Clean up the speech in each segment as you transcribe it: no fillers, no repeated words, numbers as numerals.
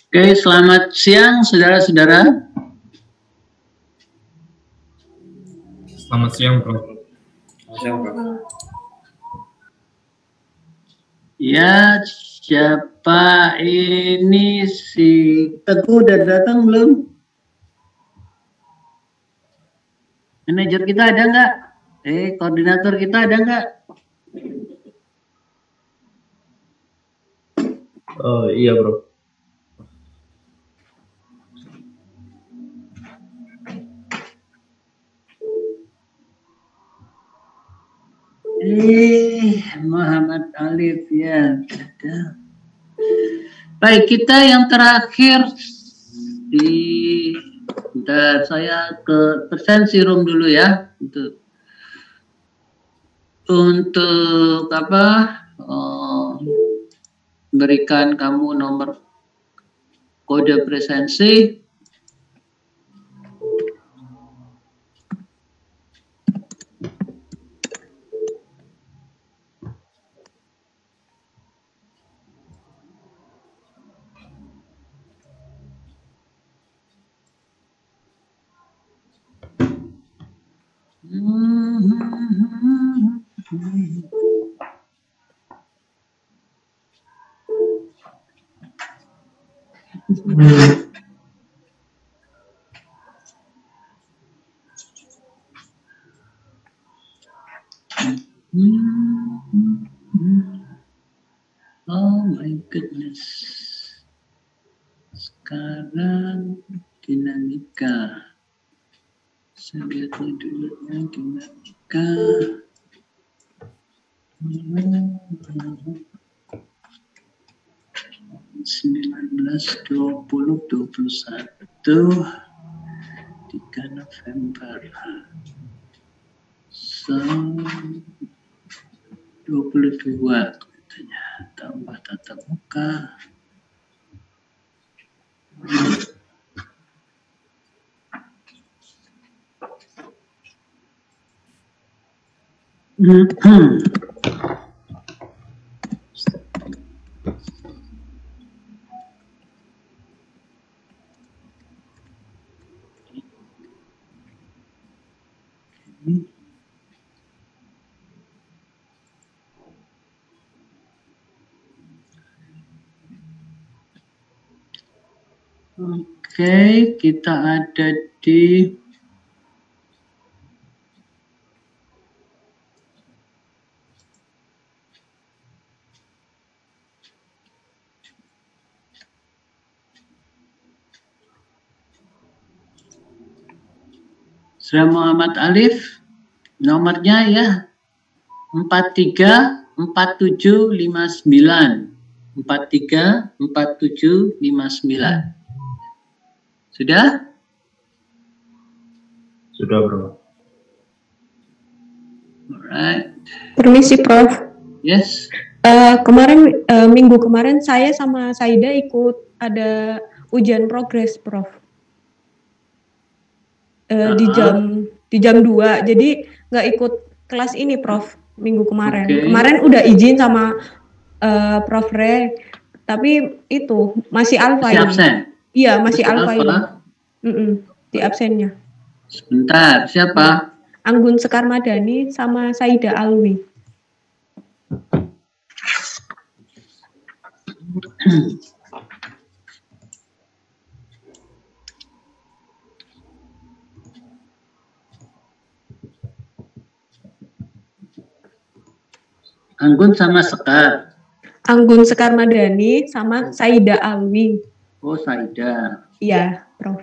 Oke, selamat siang saudara-saudara. Selamat siang, Prof. Selamat siang, Prof. Ya, siapa ini si Teguh udah datang belum? Manajer kita ada nggak? Koordinator kita ada nggak? Iya, Bro. Muhammad Alif ya. Baik, kita yang terakhir bentar, saya ke presensi room dulu ya untuk apa? Berikan kamu nomor kode presensi. Oh my goodness. Sekarang dinamika. Saya lihat dulu ya dinamika. 19, 20, 21 3 November 22 katanya, tambah tatap muka. Oke, kita ada di Sra Muhammad Alif, nomornya ya 434759. 434759. Sudah? Sudah, Bro. Alright. Permisi, Prof. Yes. Minggu kemarin saya sama Saida ikut ada ujian progres, Prof. Di jam 2, jadi nggak ikut kelas ini, Prof. Minggu kemarin. Okay. Kemarin udah izin sama Prof. Re, tapi itu masih alfa. Masih absen? Iya, masih alfa ini. Di absennya. Sebentar, siapa? Anggun Sekar Madani sama Saida Alwi. Anggun sama Sekar. Anggun Sekar Madani sama Saida Alwi. Oh, Saida. Iya, Prof.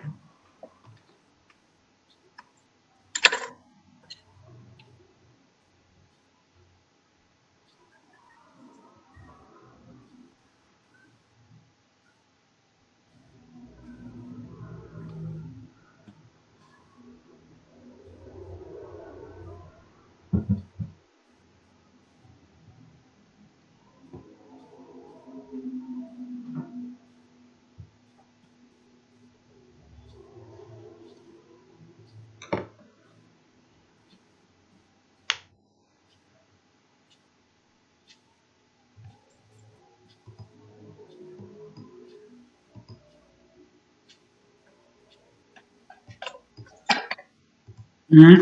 Coba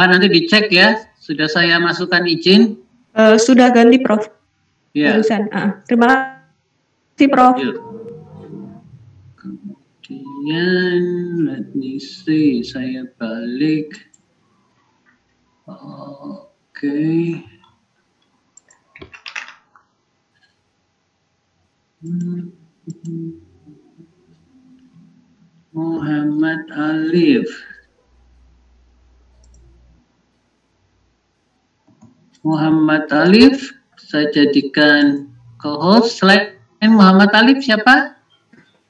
nanti dicek ya. Sudah saya masukkan izin. Sudah ganti, Prof. Ya. Barusan. Terima kasih, Prof. Yuk. Kemudian, let me see. Saya balik. Oke. Muhammad Alif. Muhammad Alif, saya jadikan co-host. Selain Muhammad Alif siapa?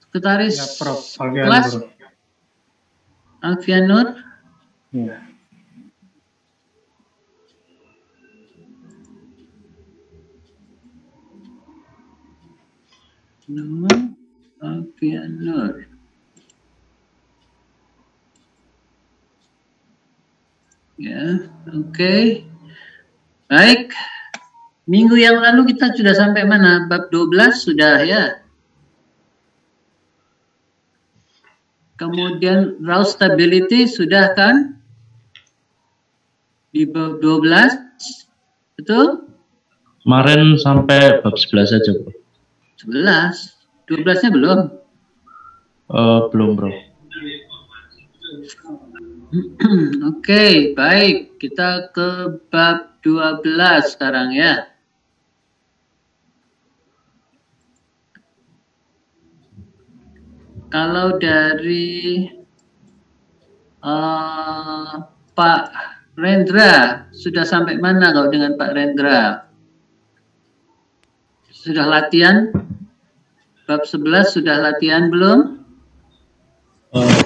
Sekretaris Ya, Prof. kelas? Alfian Nur. Ya. Nama Alfian Nur. Ya, oke. Baik, minggu yang lalu kita sudah sampai mana? Bab 12 sudah ya. Kemudian raw stability sudah kan? Di bab 12, betul? Kemarin sampai bab 11 aja, Bro. 11, 12-nya belum? Belum, Bro. Oke, baik. Kita ke bab 12 sekarang ya. Kalau dari Pak Rendra, sudah sampai mana kalau dengan Pak Rendra? Sudah latihan? Bab 11 sudah latihan belum?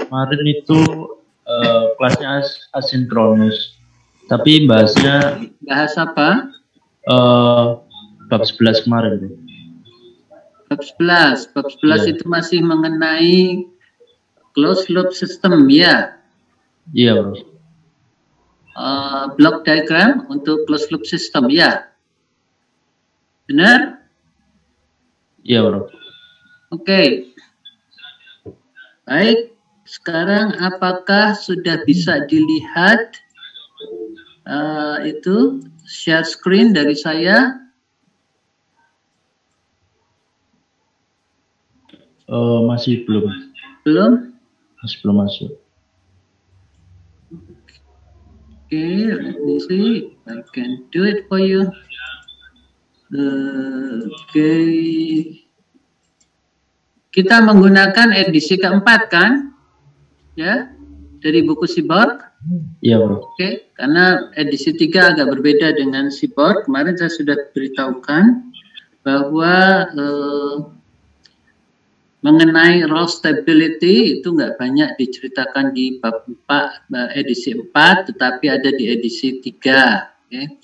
Kemarin itu kelasnya asinkronus, tapi bahasnya Bahas apa? bab 11 kemarin, Bro. Bab 11. Bab 11 Iya. itu masih mengenai closed loop system ya. Iya, Bro. Block diagram untuk closed loop system ya. Benar? Iya, Bro. Oke. Baik. Sekarang apakah sudah bisa dilihat itu share screen dari saya? Masih belum. Belum? Masih belum masuk. Okay, let me see. I can do it for you. Okay. Kita menggunakan edisi keempat kan? Ya, dari buku Seaborg. Iya, Bro. Oke, karena edisi 3 agak berbeda dengan Seaborg. Kemarin saya sudah beritahukan bahwa mengenai raw stability itu nggak banyak diceritakan di bab 4, edisi 4, tetapi ada di edisi 3. Oke.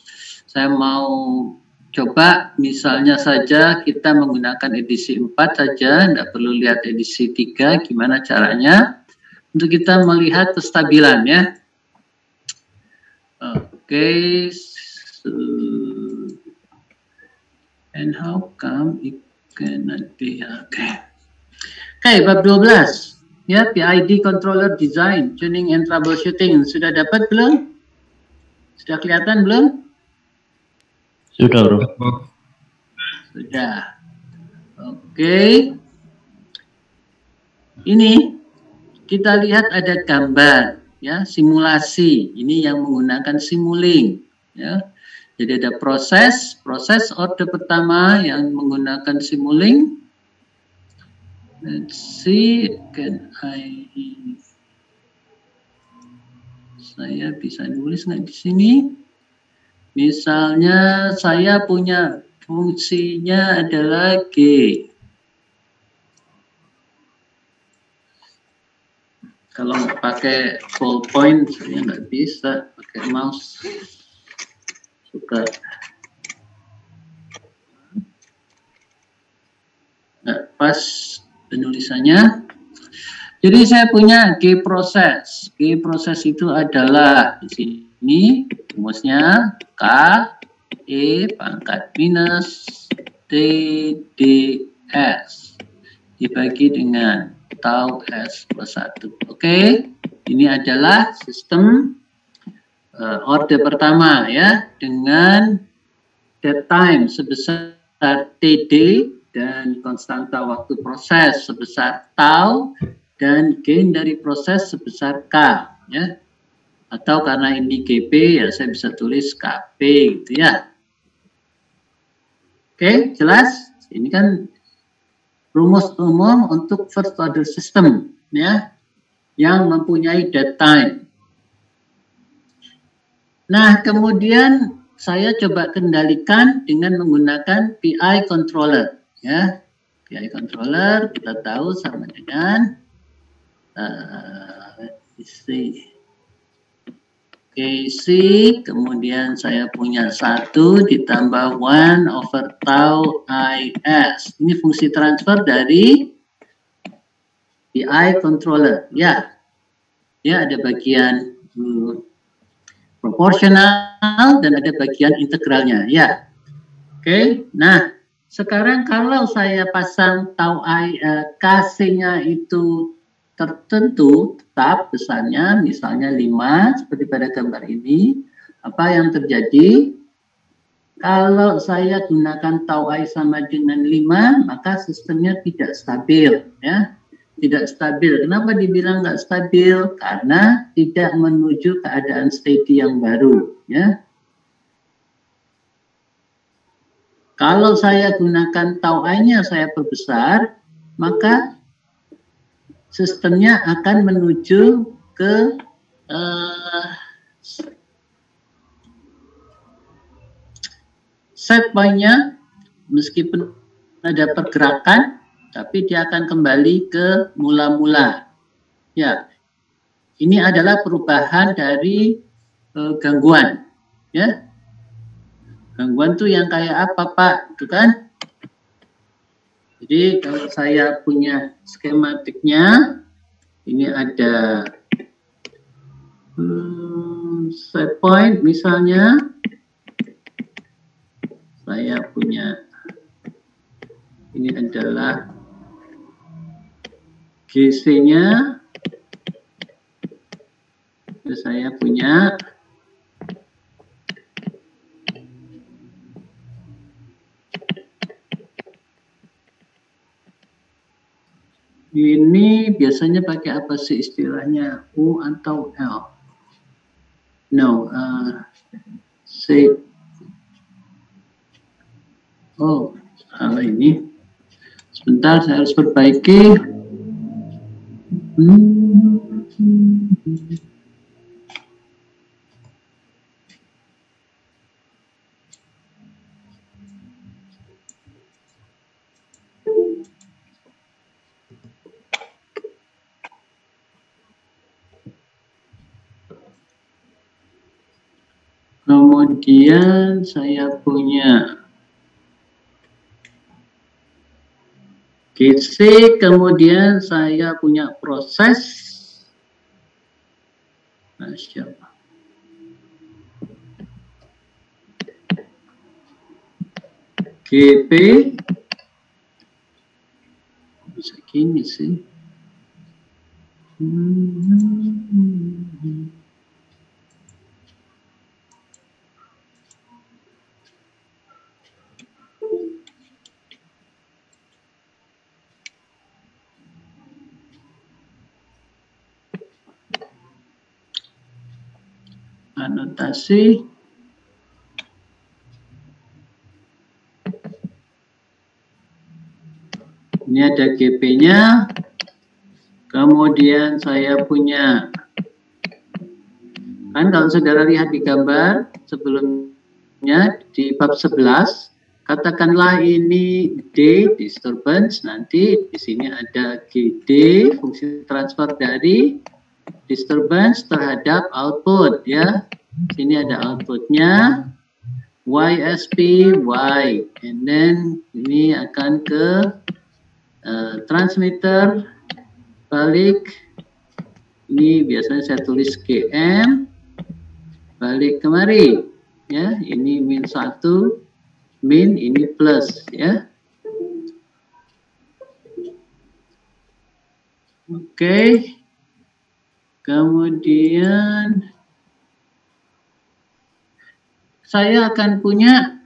Saya mau coba misalnya saja kita menggunakan edisi 4 saja, nggak perlu lihat edisi 3, gimana caranya untuk kita melihat kestabilan ya. Oke, so, and how come it cannot be, Oke, bab 12 ya, PID controller design, tuning and troubleshooting. Sudah dapat belum? Sudah kelihatan belum? Sudah, bro. Sudah. Oke. Ini kita lihat ada gambar ya, simulasi. Ini yang menggunakan Simulink ya. Jadi ada proses order pertama yang menggunakan Simulink. Let's see, saya bisa nulis nggak di sini? Misalnya saya punya fungsinya adalah G. Kalau nggak pakai ballpoint saya nggak bisa pakai mouse. Suka nggak pas penulisannya. Jadi saya punya G proses. G proses itu adalah di sini rumusnya K E pangkat minus T D S dibagi dengan tau S plus 1. Oke, ini adalah sistem order pertama ya, dengan dead time sebesar TD dan konstanta waktu proses sebesar tau dan gain dari proses sebesar K ya. Atau karena ini GP ya saya bisa tulis KP gitu ya. Oke, jelas? Ini kan rumus umum untuk first order system ya, yang mempunyai dead time. Nah, kemudian saya coba kendalikan dengan menggunakan PI controller ya. PI controller kita tahu sama dengan KC, kemudian saya punya 1 ditambah 1 over tau IS. Ini fungsi transfer dari PI controller. Ya, ya ada bagian proporsional dan ada bagian integralnya. Ya, oke. Nah, sekarang kalau saya pasang tau KC-nya itu tertentu tetap besarnya, misalnya 5 seperti pada gambar ini, apa yang terjadi? Kalau saya gunakan tau I sama dengan 5, maka sistemnya tidak stabil ya. Tidak stabil. Kenapa dibilang nggak stabil? Karena tidak menuju keadaan steady yang baru ya. Kalau saya gunakan tau I-nya saya perbesar, maka sistemnya akan menuju ke set point-nya, meskipun ada pergerakan, tapi dia akan kembali ke mula-mula. Ya, ini adalah perubahan dari gangguan. Ya, gangguan tuh yang kayak apa, Pak? Itu kan? Jadi kalau saya punya skematiknya, ini ada set point misalnya, saya punya ini adalah GC-nya, saya punya ini biasanya pakai apa sih istilahnya, U atau L? No, C. Oh, salah ini. Sebentar, saya harus perbaiki. Kemudian saya punya GC, kemudian saya punya proses. Nah, siapa? GP. Bisa gini sih. anotasi. Ini ada GP-nya. Kemudian saya punya, kan kalau saudara lihat di gambar sebelumnya di bab 11, katakanlah ini D disturbance, nanti di sini ada GD, fungsi transfer dari disturbance terhadap output ya. Sini ada outputnya, YSP, Y, and then ini akan ke transmitter, balik, ini biasanya saya tulis GM, balik kemari, ya, ini min 1, min, ini plus, ya. Oke. Kemudian saya akan punya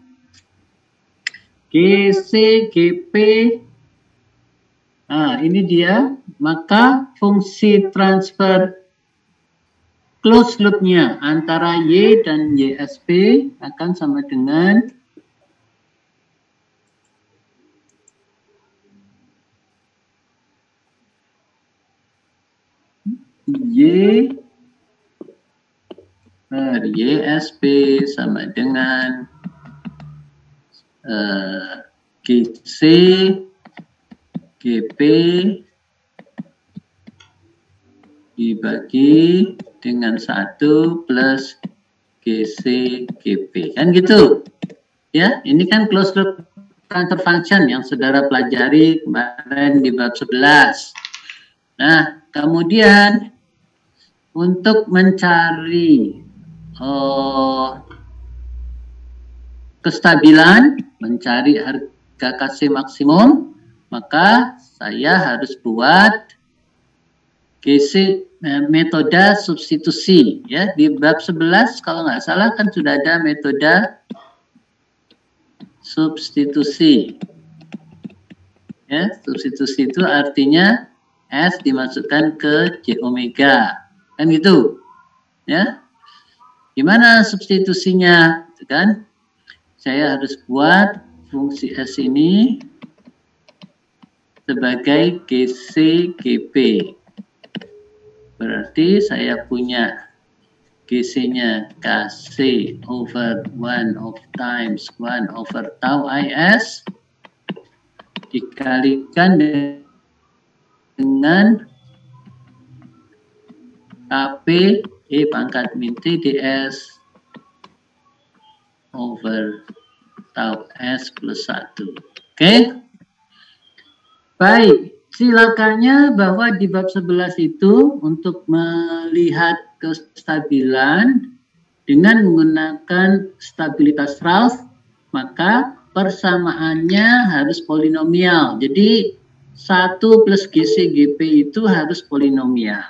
GC, GP. Nah, ini dia. Maka fungsi transfer closed loop-nya antara Y dan YSP akan sama dengan Y per YSP sama dengan GC GP dibagi dengan 1 plus GC GP, kan gitu ya. Ini kan closed loop transfer function yang saudara pelajari kemarin di bab 11. Nah, kemudian untuk mencari kestabilan, mencari harga KC maksimum, maka saya harus buat GC metode substitusi ya. Di bab 11 kalau nggak salah kan sudah ada metode substitusi ya. Substitusi itu artinya S dimasukkan ke J omega, kan gitu ya. Gimana substitusinya, kan? Saya harus buat fungsi S ini sebagai GC GP. Berarti saya punya GC-nya KC over 1 of times 1 over tau IS dikalikan dengan KP E pangkat min T ds over tau S plus 1. Oke? Baik. Silakannya bahwa di bab 11 itu untuk melihat kestabilan dengan menggunakan stabilitas Raouf, maka persamaannya harus polinomial. Jadi 1 plus GC GP itu harus polinomial.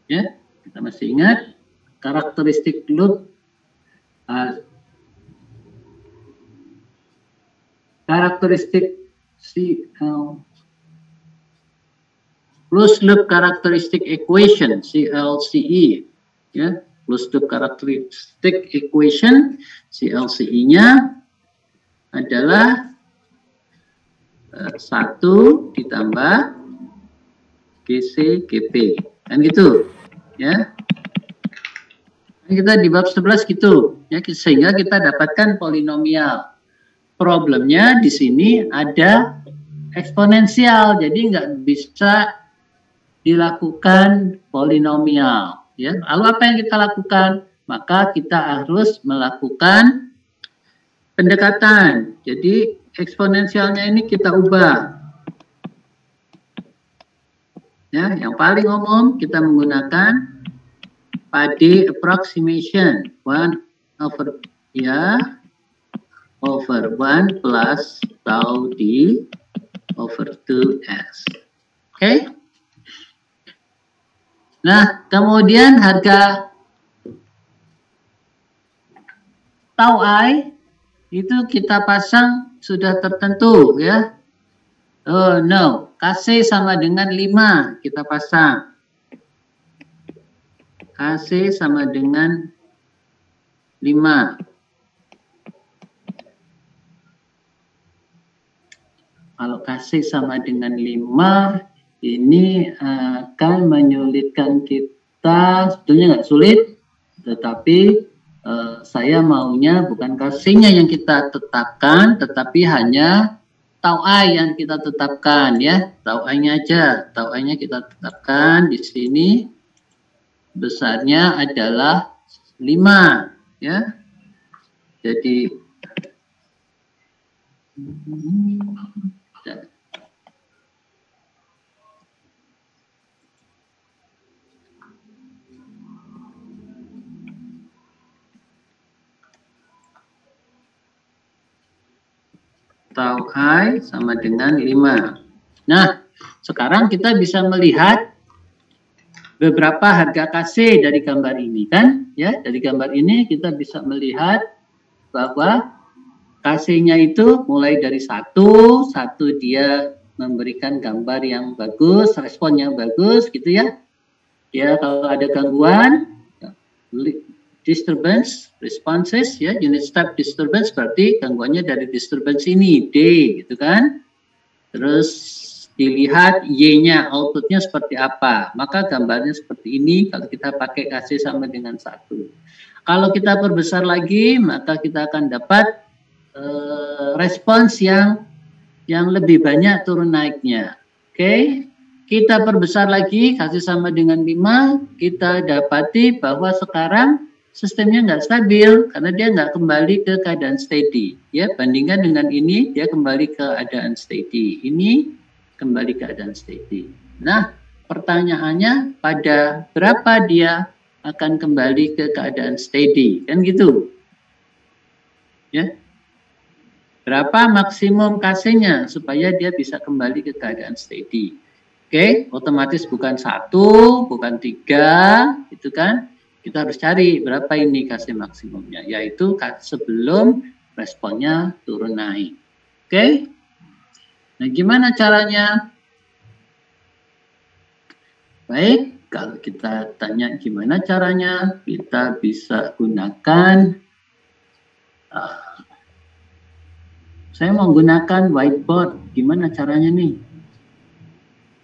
Ya, kita masih ingat karakteristik loop karakteristik closed loop characteristic equation CLCE ya, closed loop characteristic equation CLCE-nya adalah 1 ditambah GC GP, kan gitu ya. Kita di bab 11 gitu ya, sehingga kita dapatkan polinomial. Problemnya di sini ada eksponensial, jadi nggak bisa dilakukan polinomial. Ya, lalu apa yang kita lakukan? Maka kita harus melakukan pendekatan. Jadi eksponensialnya ini kita ubah. Ya, yang paling umum kita menggunakan Pade approximation 1 over ya. Over 1 plus tau D over 2S. Oke? Nah, kemudian harga tau I itu kita pasang sudah tertentu ya. Oh no, KC sama dengan 5 kita pasang. KC sama dengan 5. Kalau KC sama dengan 5, ini akan menyulitkan kita. Sebetulnya nggak sulit, tetapi saya maunya bukan KC-nya yang kita tetapkan, tetapi hanya tau I yang kita tetapkan ya. Tau I-nya aja. Tau I-nya kita tetapkan di sini. Besarnya adalah 5 ya. Jadi tau I sama dengan 5. Nah, sekarang kita bisa melihat beberapa harga KC dari gambar ini kan, ya. Dari gambar ini kita bisa melihat bahwa KC-nya itu mulai dari 1 dia memberikan gambar yang bagus, respon yang bagus gitu ya. Ya, kalau ada gangguan, disturbance, responses ya, unit step disturbance berarti gangguannya dari disturbance ini, D gitu kan. Terus dilihat Y-nya, outputnya seperti apa. Maka gambarnya seperti ini kalau kita pakai KC sama dengan 1. Kalau kita perbesar lagi, maka kita akan dapat respons yang lebih banyak turun naiknya. Oke. Kita perbesar lagi, KC sama dengan 5, kita dapati bahwa sekarang sistemnya nggak stabil karena dia nggak kembali ke keadaan steady. Ya, bandingkan dengan ini, dia kembali ke keadaan steady. Ini kembali ke keadaan steady. Nah, pertanyaannya pada berapa dia akan kembali ke keadaan steady? Kan gitu. Ya. Berapa maksimum KC-nya supaya dia bisa kembali ke keadaan steady? Oke, otomatis bukan 1, bukan 3, gitu kan? Kita harus cari berapa ini KC maksimumnya, yaitu sebelum responnya turun naik. Oke? Nah, gimana caranya? Baik, kalau kita tanya gimana caranya, kita bisa gunakan, saya mau gunakan whiteboard. Gimana caranya nih?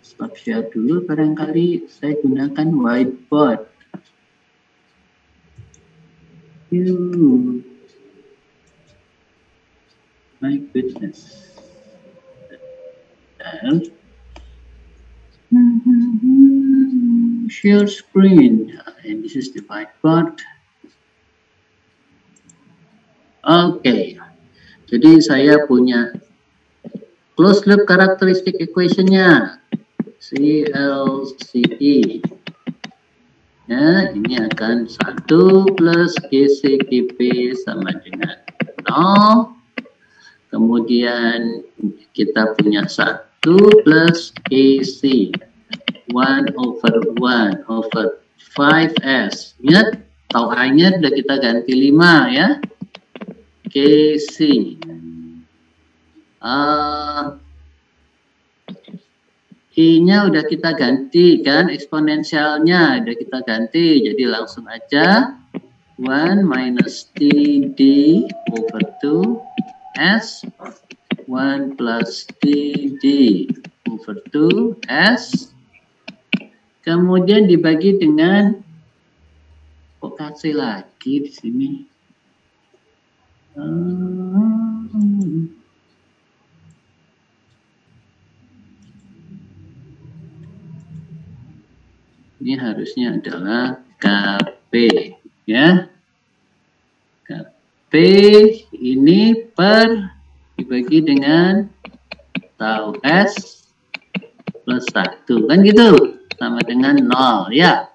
Stop share dulu, barangkali saya gunakan whiteboard. My goodness. And share screen, and this is the whiteboard. Oke, jadi saya punya closed loop characteristic equation-nya. CLCE. Ya, ini akan 1 plus GCGP sama dengan 0. Kemudian kita punya 1 plus AC 1 over 5S. Ingat, tau I-nya sudah kita ganti 5 ya. KC. I-nya udah kita ganti kan, eksponensialnya udah kita ganti, jadi langsung aja 1 minus TD over 2 S 1 plus TD over 2 S, kemudian dibagi dengan, kok KC lagi di sini? Ini harusnya adalah KP ya. KP ini per dibagi dengan tau S plus 1 kan gitu, sama dengan 0 ya.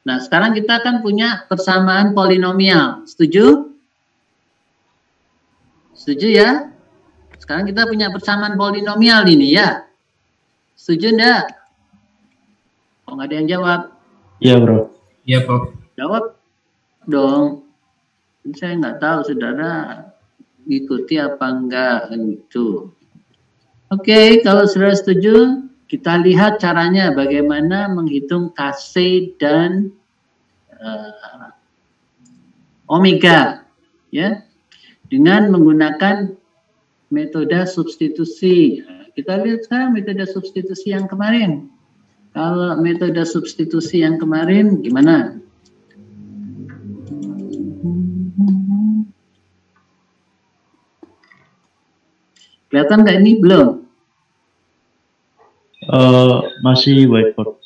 Nah, sekarang kita akan punya persamaan polinomial. Setuju? Setuju ya? Sekarang kita punya persamaan polinomial ini ya. Setuju enggak? Kok nggak ada yang jawab? Iya, Bro. Iya, Prof. Jawab dong. Saya nggak tahu saudara ngikuti apa enggak kan gitu. Oke, kalau saudara setuju, kita lihat caranya bagaimana menghitung KC dan omega, ya, dengan menggunakan metode substitusi. Kita lihat sekarang metode substitusi yang kemarin. Kalau metode substitusi yang kemarin gimana? Kelihatan nggak ini? Belum? Masih whiteboard.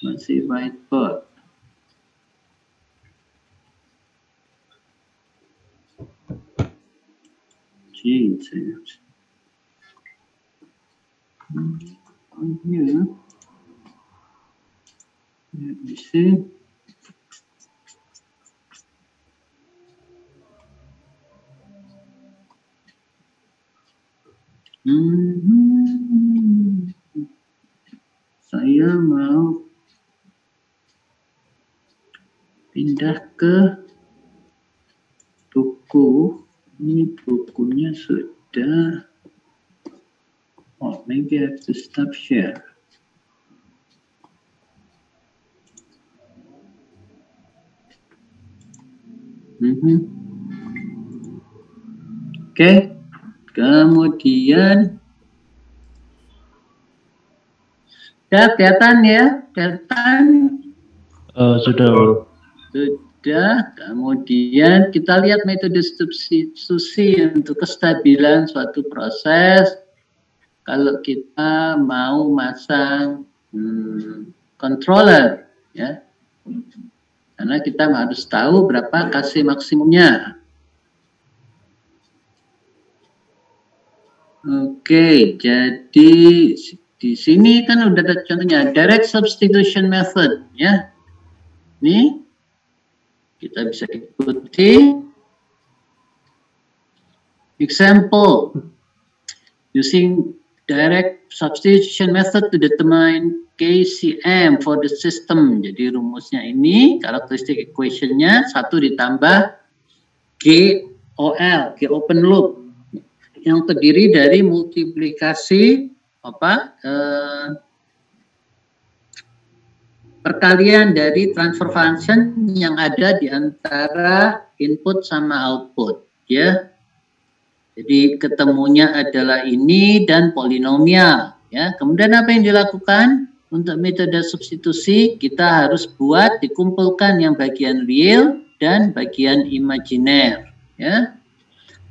Masih whiteboard. Ya, bisa. Saya mau pindah ke buku. Ini bukunya sudah. Oh, maybe I have to stop share. Oke. Kemudian sudah kelihatan ya? Kelihatan? Sudah, bro. Sudah. Kemudian kita lihat metode substitusi untuk kestabilan suatu proses. Kalau kita mau masang controller, ya, karena kita harus tahu berapa Kc maksimumnya. Oke, jadi di sini kan udah ada contohnya direct substitution method, ya. Ini kita bisa ikuti. Example, using direct substitution method to determine KCM for the system. Jadi rumusnya ini, characteristic equation-nya 1 ditambah GOL, G open loop, yang terdiri dari multiplikasi perkalian dari transfer function yang ada di antara input sama output, ya. Jadi ketemunya adalah ini dan polinomial, ya. Kemudian apa yang dilakukan untuk metode substitusi? Kita harus buat dikumpulkan yang bagian real dan bagian imajiner, ya.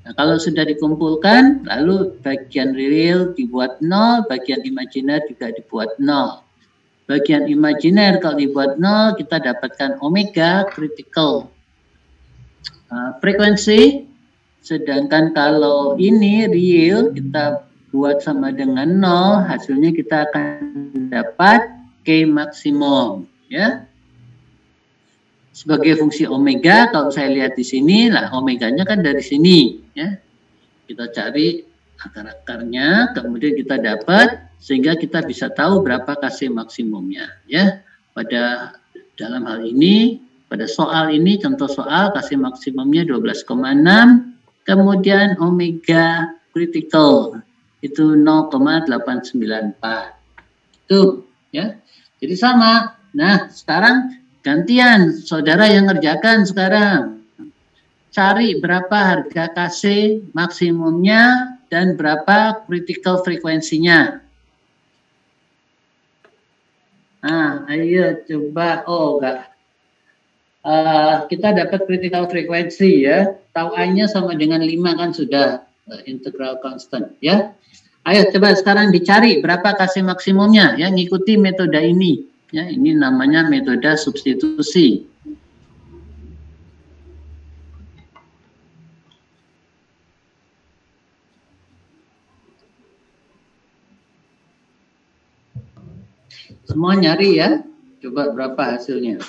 Nah, kalau sudah dikumpulkan, lalu bagian real dibuat 0, bagian imajiner juga dibuat 0. Bagian imajiner kalau dibuat 0, kita dapatkan omega critical frekuensi. Sedangkan kalau ini real, kita buat sama dengan 0, hasilnya kita akan dapat K maksimum, ya. Sebagai fungsi omega, kalau saya lihat di sini, lah omeganya kan dari sini, ya. Kita cari akar-akarnya, kemudian kita dapat, sehingga kita bisa tahu berapa Kc maksimumnya, ya. Pada dalam hal ini, pada soal ini, contoh soal Kc maksimumnya 12,6, kemudian omega critical itu 0,894. Itu, ya. Jadi sama. Nah, sekarang gantian, saudara yang ngerjakan sekarang. Cari berapa harga Kc maksimumnya dan berapa critical frekuensinya. Nah, ayo coba. Oh, enggak. Kita dapat critical frekuensi, ya. Tau I-nya sama dengan 5 kan sudah integral constant, ya. Ayo coba sekarang dicari berapa Kc maksimumnya, ya, ngikuti metode ini, ya. Ini namanya metode substitusi. Semua nyari, ya. Coba berapa hasilnya.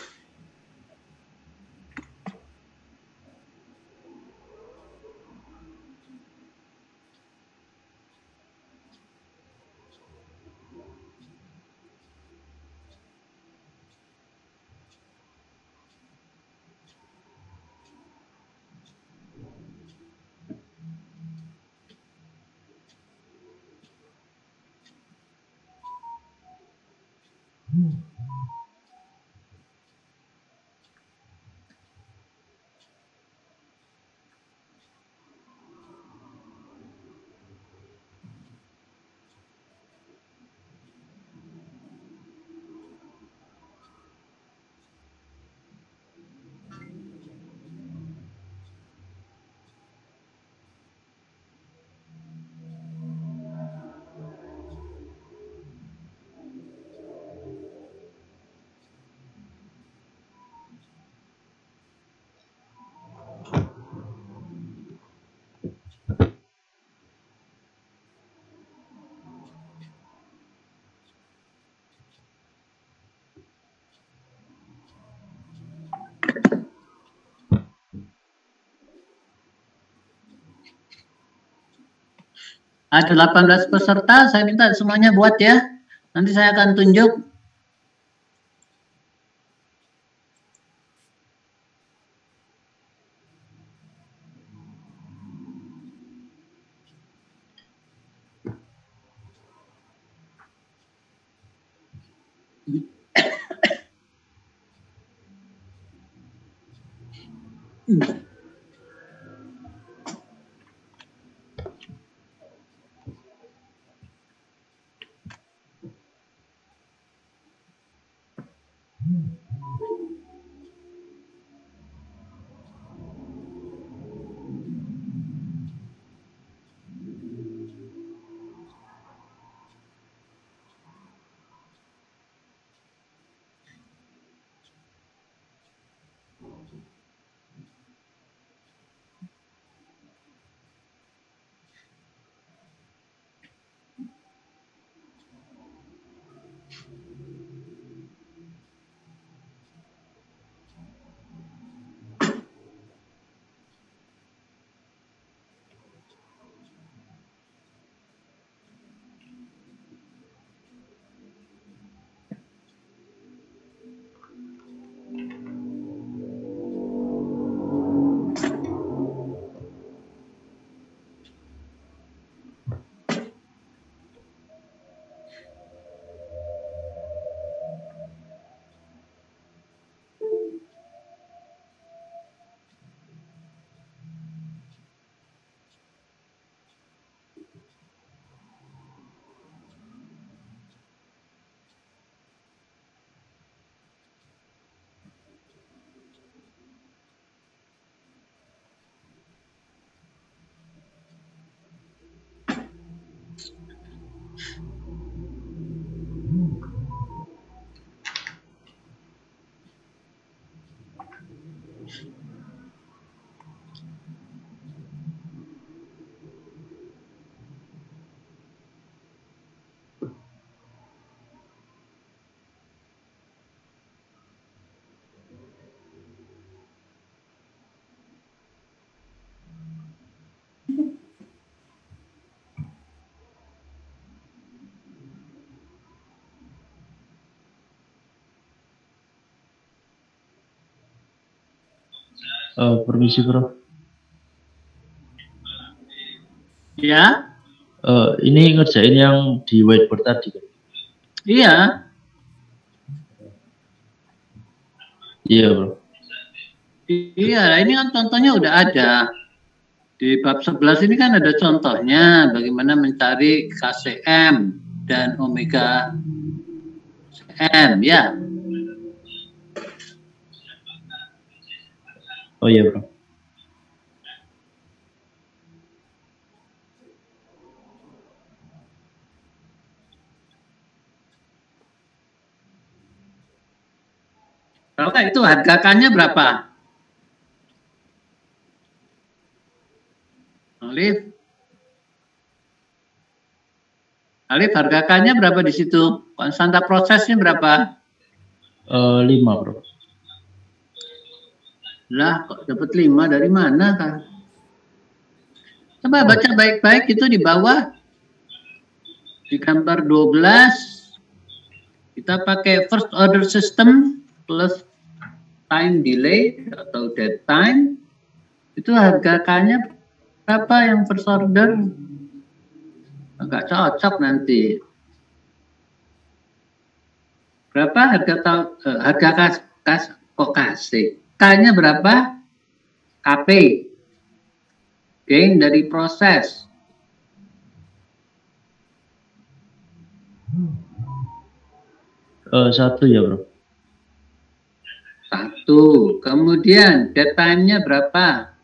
Ada 18 peserta, saya minta semuanya buat ya. Nanti saya akan tunjuk. Permisi bro. Ya, Ini ngerjain yang di whiteboard tadi kan? iya. Iya bro. Iya, ini kan contohnya udah ada. Di bab 11 ini kan ada contohnya bagaimana mencari KCM dan omega M ya. Oh iya bro. Berapa itu harga K-nya berapa? Alif. Alif, harga K-nya berapa di situ? Konstanta prosesnya berapa? 5 bro. Lah, kok dapat 5 dari mana kan? Coba baca baik-baik itu di bawah. Di gambar 12 kita pakai first order system plus time delay atau dead time. Itu harga K-nya berapa yang first order? Agak cocok nanti. Berapa harga kok kasih? K-nya berapa? KP. Gain dari proses. Satu ya bro. 1. Kemudian dead time-nya berapa?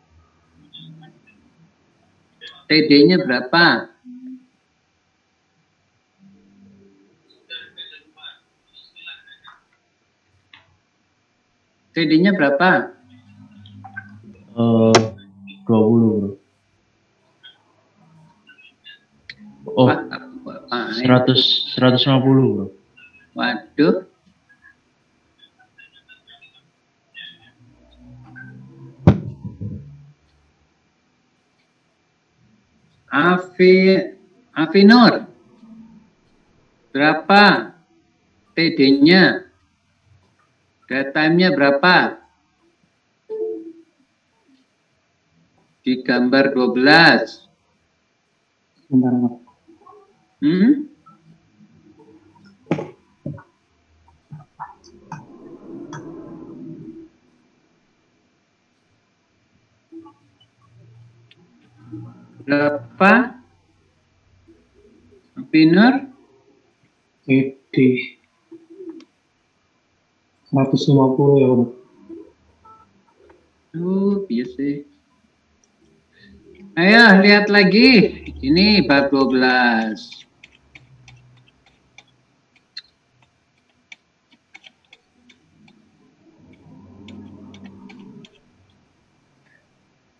TD-nya berapa? TD-nya berapa? 20 bro. Oh, 150 bro. Waduh. AV Afinur, berapa TD-nya? Time-nya berapa? Di gambar 12. Berapa? Afinur? TD 150 ya, Bro. Biasa. Ayo lihat lagi. Ini bab 12.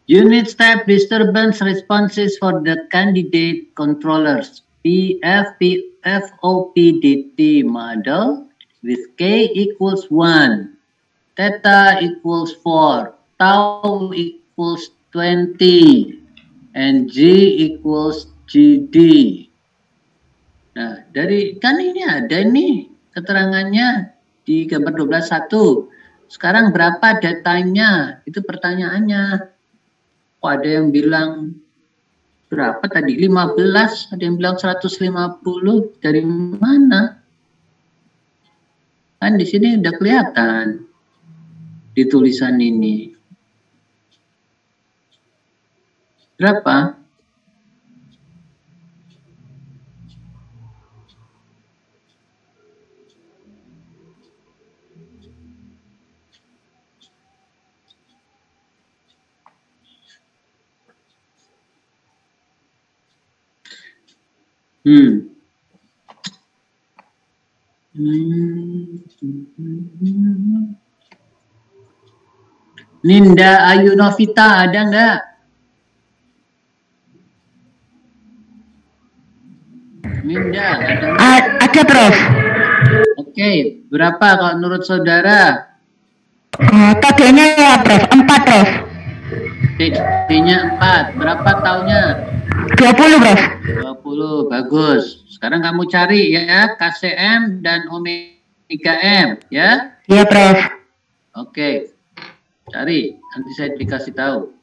Unit step disturbance responses for the candidate controllers FOPDT model with K equals 1, theta equals 4, tau equals 20, and G equals GD. Nah, dari kan ini ada nih keterangannya di gambar 12.1. Sekarang berapa dead time-nya? Itu pertanyaannya. Kok ada yang bilang berapa tadi? 15, ada yang bilang 150. Dari mana? Kan di sini udah kelihatan di tulisan ini. Berapa? Ninda Ayu Novita ada nggak? Ninda ada nggak? Ada, Prof. Oke, berapa kalau menurut saudara? TD-nya ya, Prof. 4, Prof. TD-nya 4. Berapa tahunnya? 20, Prof. 20, bagus. Sekarang kamu cari ya KCM dan omega M ya. Iya, Prof. Oke. Cari, nanti saya dikasih tahu.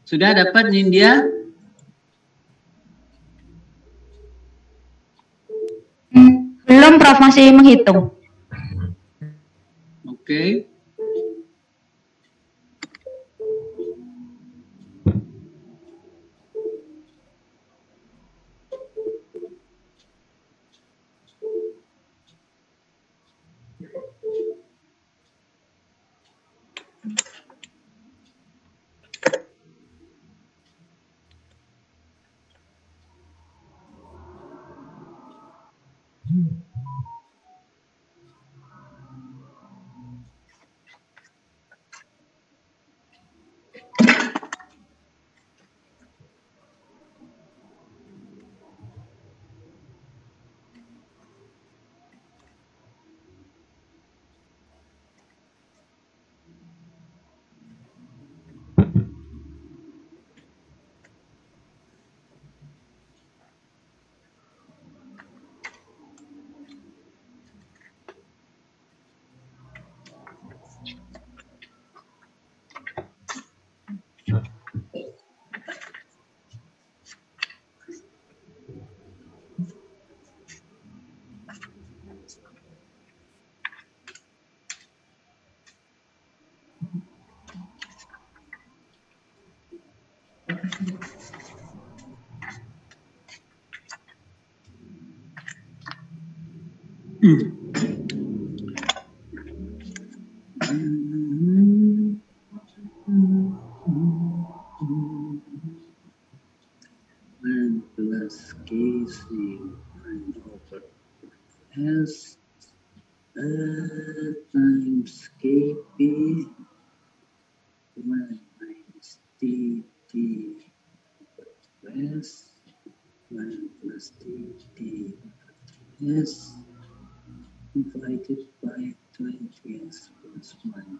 Sudah dapat Nindya? Belum Prof, masih menghitung. Oke. Plus KC over S times KP minus TT S 1 plus TT S divided by 20s plus 1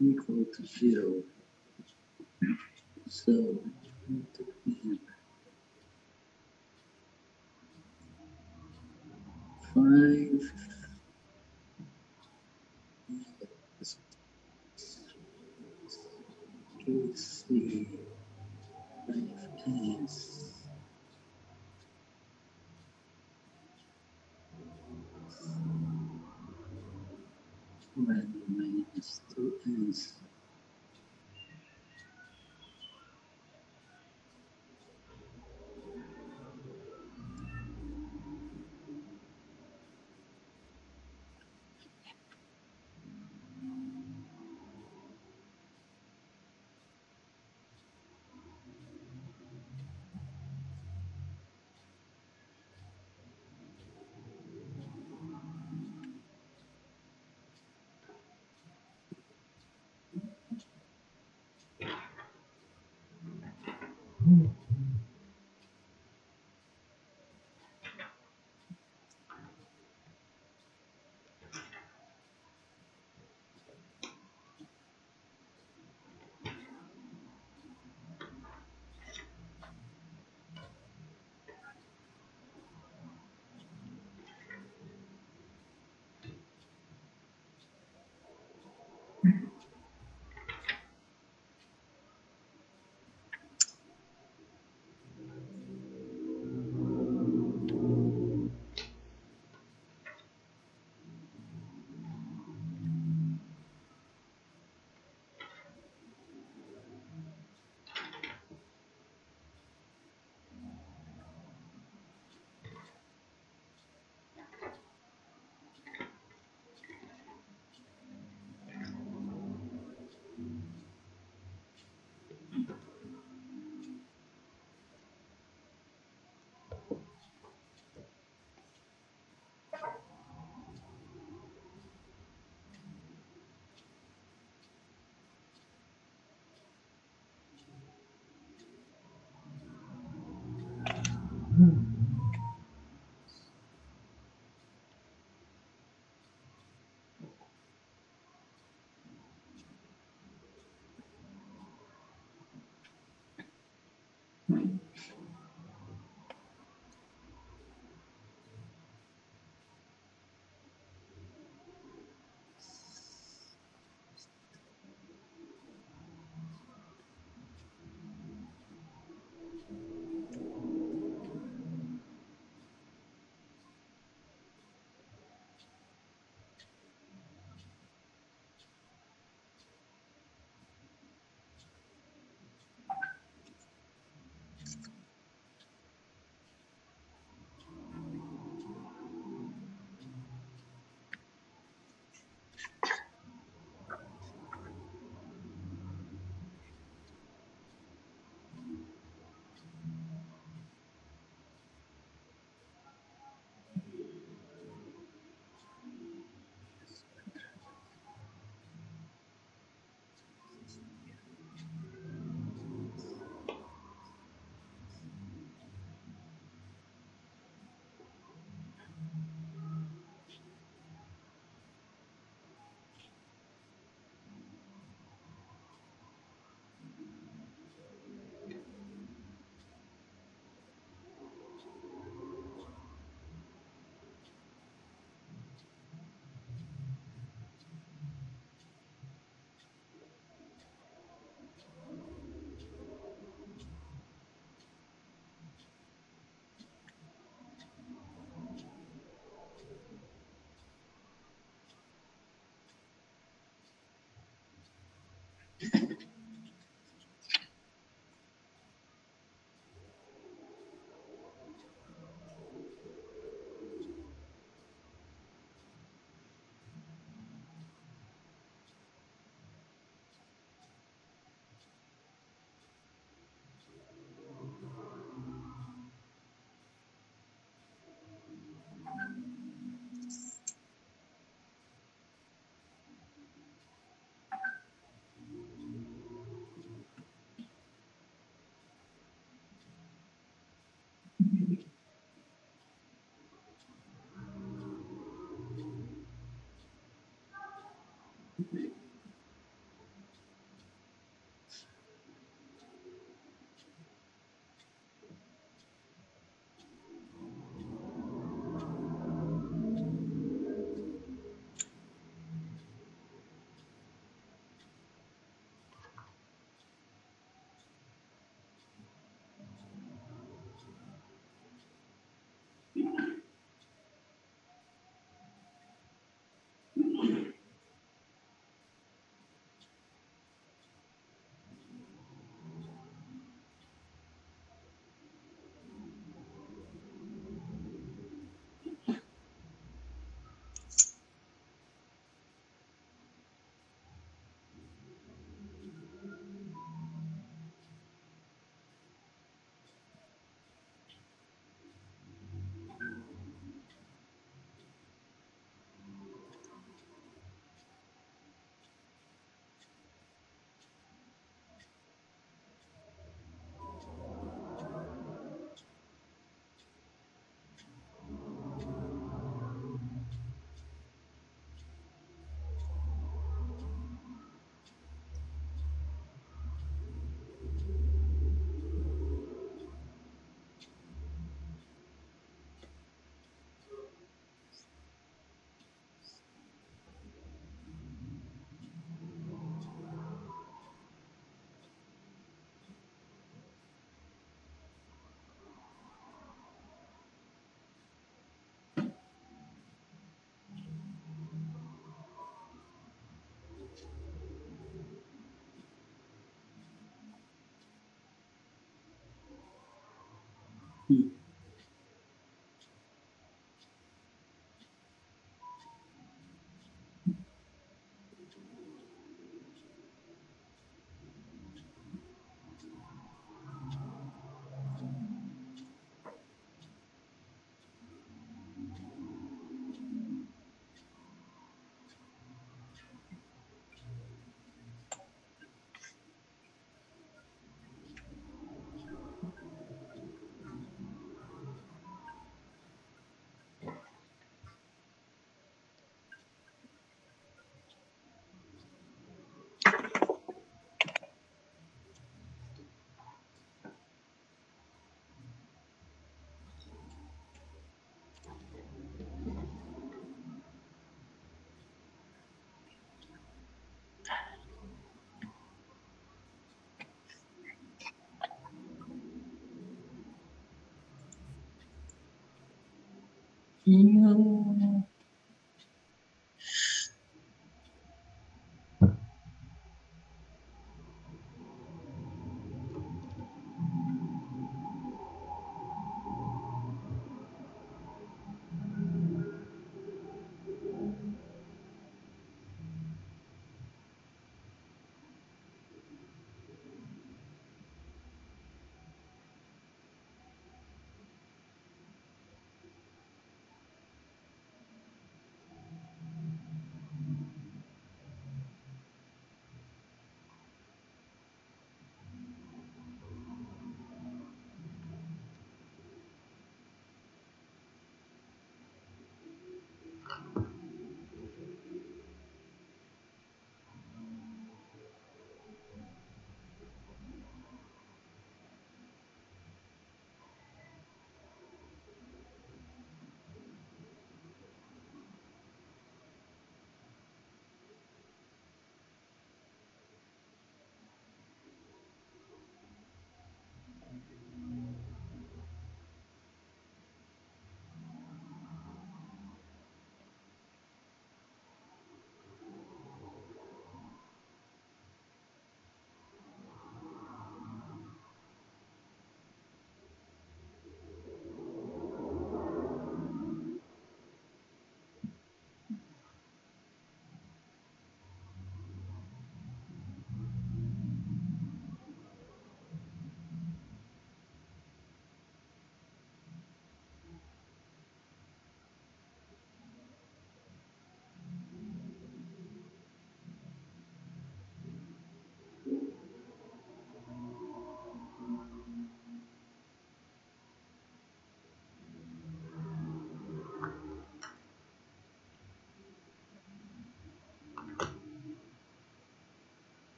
equal to 0. So, 5 minus 2s.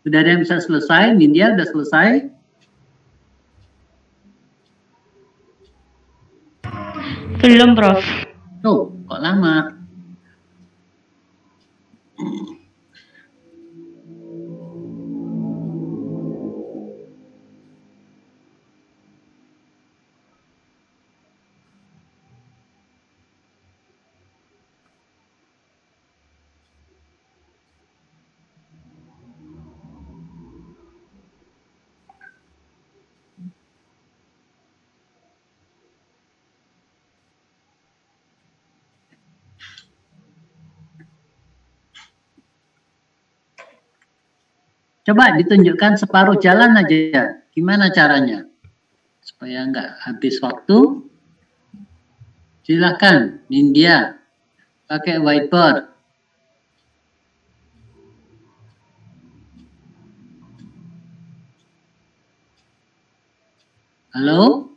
Udah ada yang bisa selesai? Nindya udah selesai? Belum, Prof. Oh, kok lama? Coba ditunjukkan separuh jalan aja. Gimana caranya? Supaya nggak habis waktu. Silakan, Nindya. Pakai whiteboard. Halo?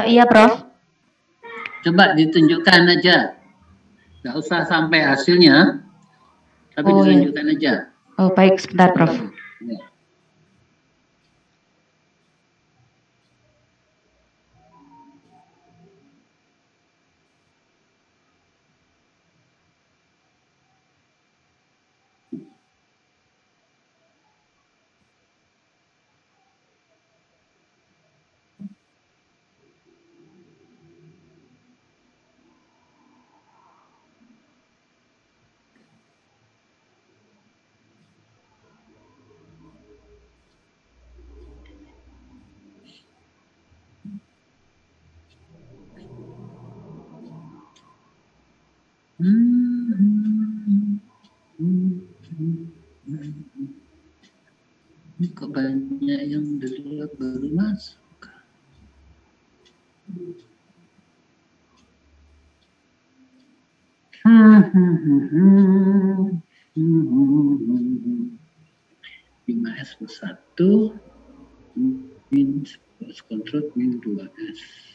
Iya, Prof. Coba ditunjukkan aja. Nggak usah sampai hasilnya. Tapi Oh, iya. ditunjukkan aja. Oh, baik, sebentar, Prof. Ya. Kok banyak yang dulu baru masuk? Lima S plus 1 min post control min 2S.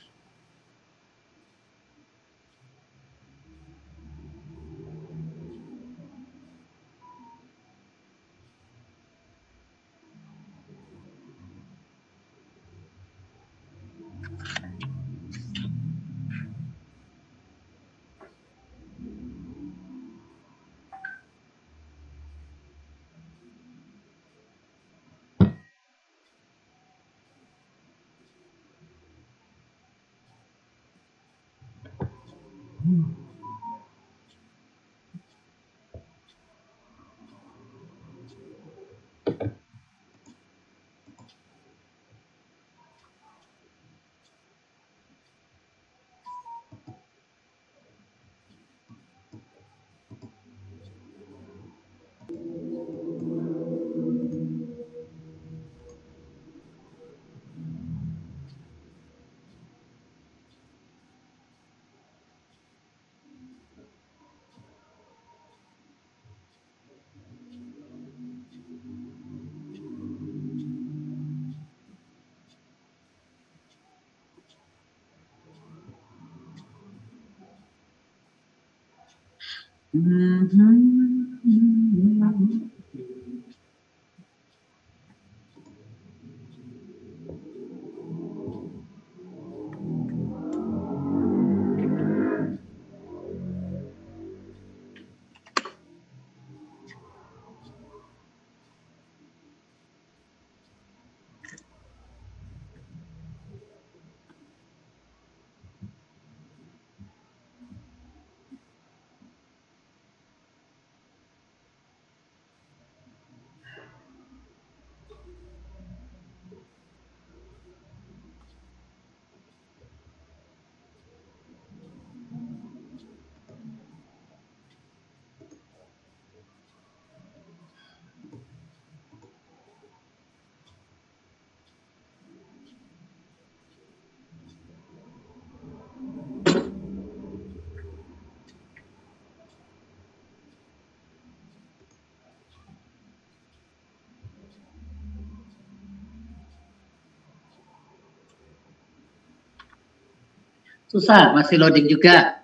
Susah, masih loading juga.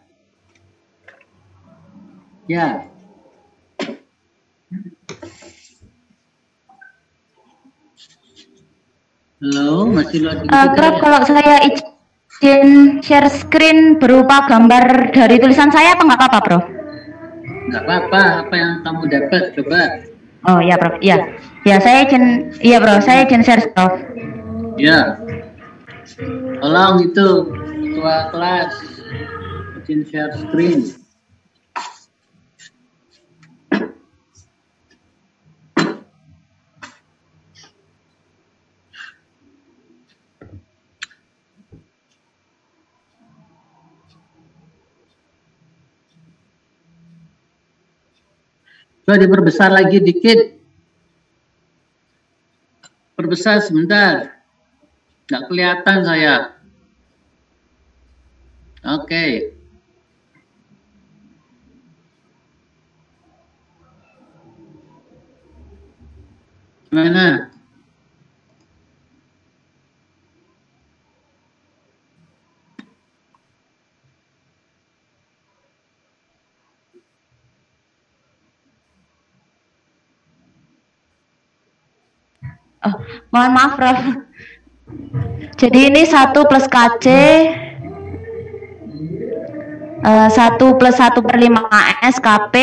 Ya. masih loading Prof, juga. kalau saya izin share screen berupa gambar dari tulisan saya apa nggak apa-apa, Prof? Nggak apa-apa, apa yang kamu dapat, coba. Oh ya, Prof. Ya, ya saya izin, iya, Prof. Saya izin share, Prof. Ya. Tolong itu, ketua kelas, izin share screen. Coba diperbesar lagi dikit. Perbesar sebentar. Nggak kelihatan saya. Oke. Gimana? Oh, mohon maaf, Prof. Jadi ini 1 plus KC 1 plus 1 per 5S KP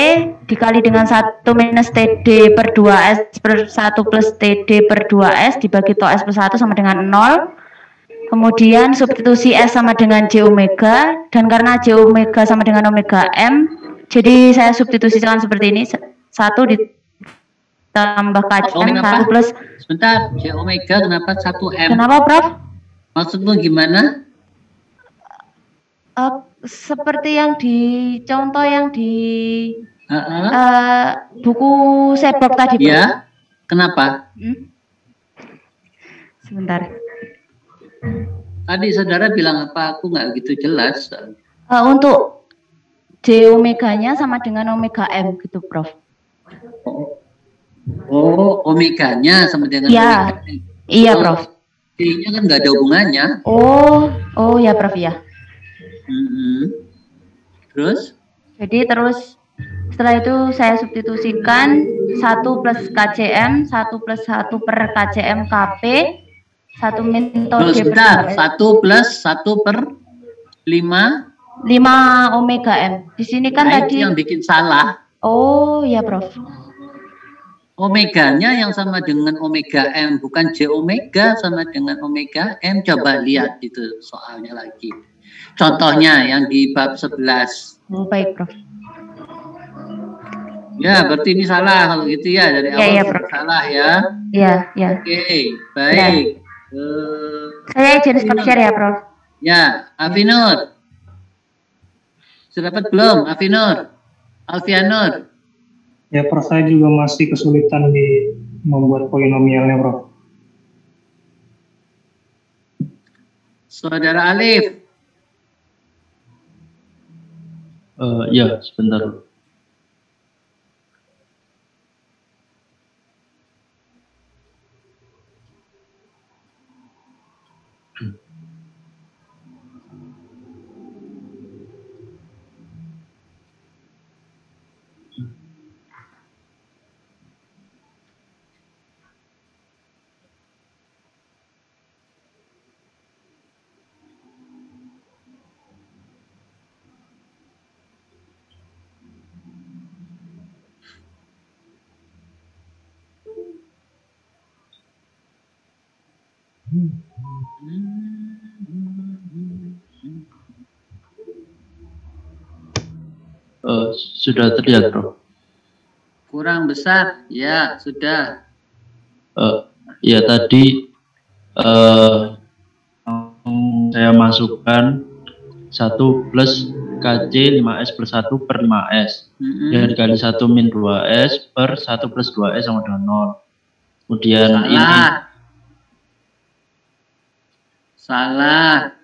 dikali dengan 1 minus TD per 2S per 1 plus TD per 2S dibagi to S plus 1 sama dengan 0. Kemudian substitusi S sama dengan J omega, dan karena J omega sama dengan omega M, jadi saya substitusikan seperti ini. 1 ditambah KCM 1 plus. Sebentar, J omega kenapa 1M? Kenapa, Prof? Maksudmu gimana? Seperti yang di contoh yang di Uh-uh. buku Sebok tadi, Prof. Ya, kenapa? Sebentar. Tadi saudara bilang apa? Aku nggak gitu jelas. Untuk J omeganya sama dengan omega M gitu, Prof. Oh, omeganya sama dengan Ya, omega M. iya, Prof. J-nya kan nggak ada hubungannya. Oh ya, Prof ya. Terus? Jadi terus setelah itu saya substitusikan 1 plus KCM, 1 plus 1 per KCM KP, 1 min to D per Sebentar, 2S. 1 plus 1 per 5. 5 omega M. Di sini kan Nah, tadi. itu yang bikin salah. Oh ya, Prof. Omeganya yang sama dengan omega M, bukan J omega sama dengan omega M. Coba lihat itu soalnya lagi. Contohnya yang di bab 11. Baik, Prof. Ya, berarti ini salah kalau gitu ya, dari awal Ya, Prof. salah ya. Ya. Oke, baik. Saya izin stop share ya, Prof. Ya, Afinur. Sudah dapat belum, Afinur? Alfianur? Ya, Prof, saya juga masih kesulitan di membuat polinomialnya, Prof. Saudara Alif? Ya, sebentar. Sudah terlihat, Prof. Kurang besar? Ya, sudah. Ya, tadi saya masukkan 1 plus KC 5S per 1 per 5S. Yang dikali 1 min 2S per 1 plus 2S sama dengan 0. Kemudian Salah.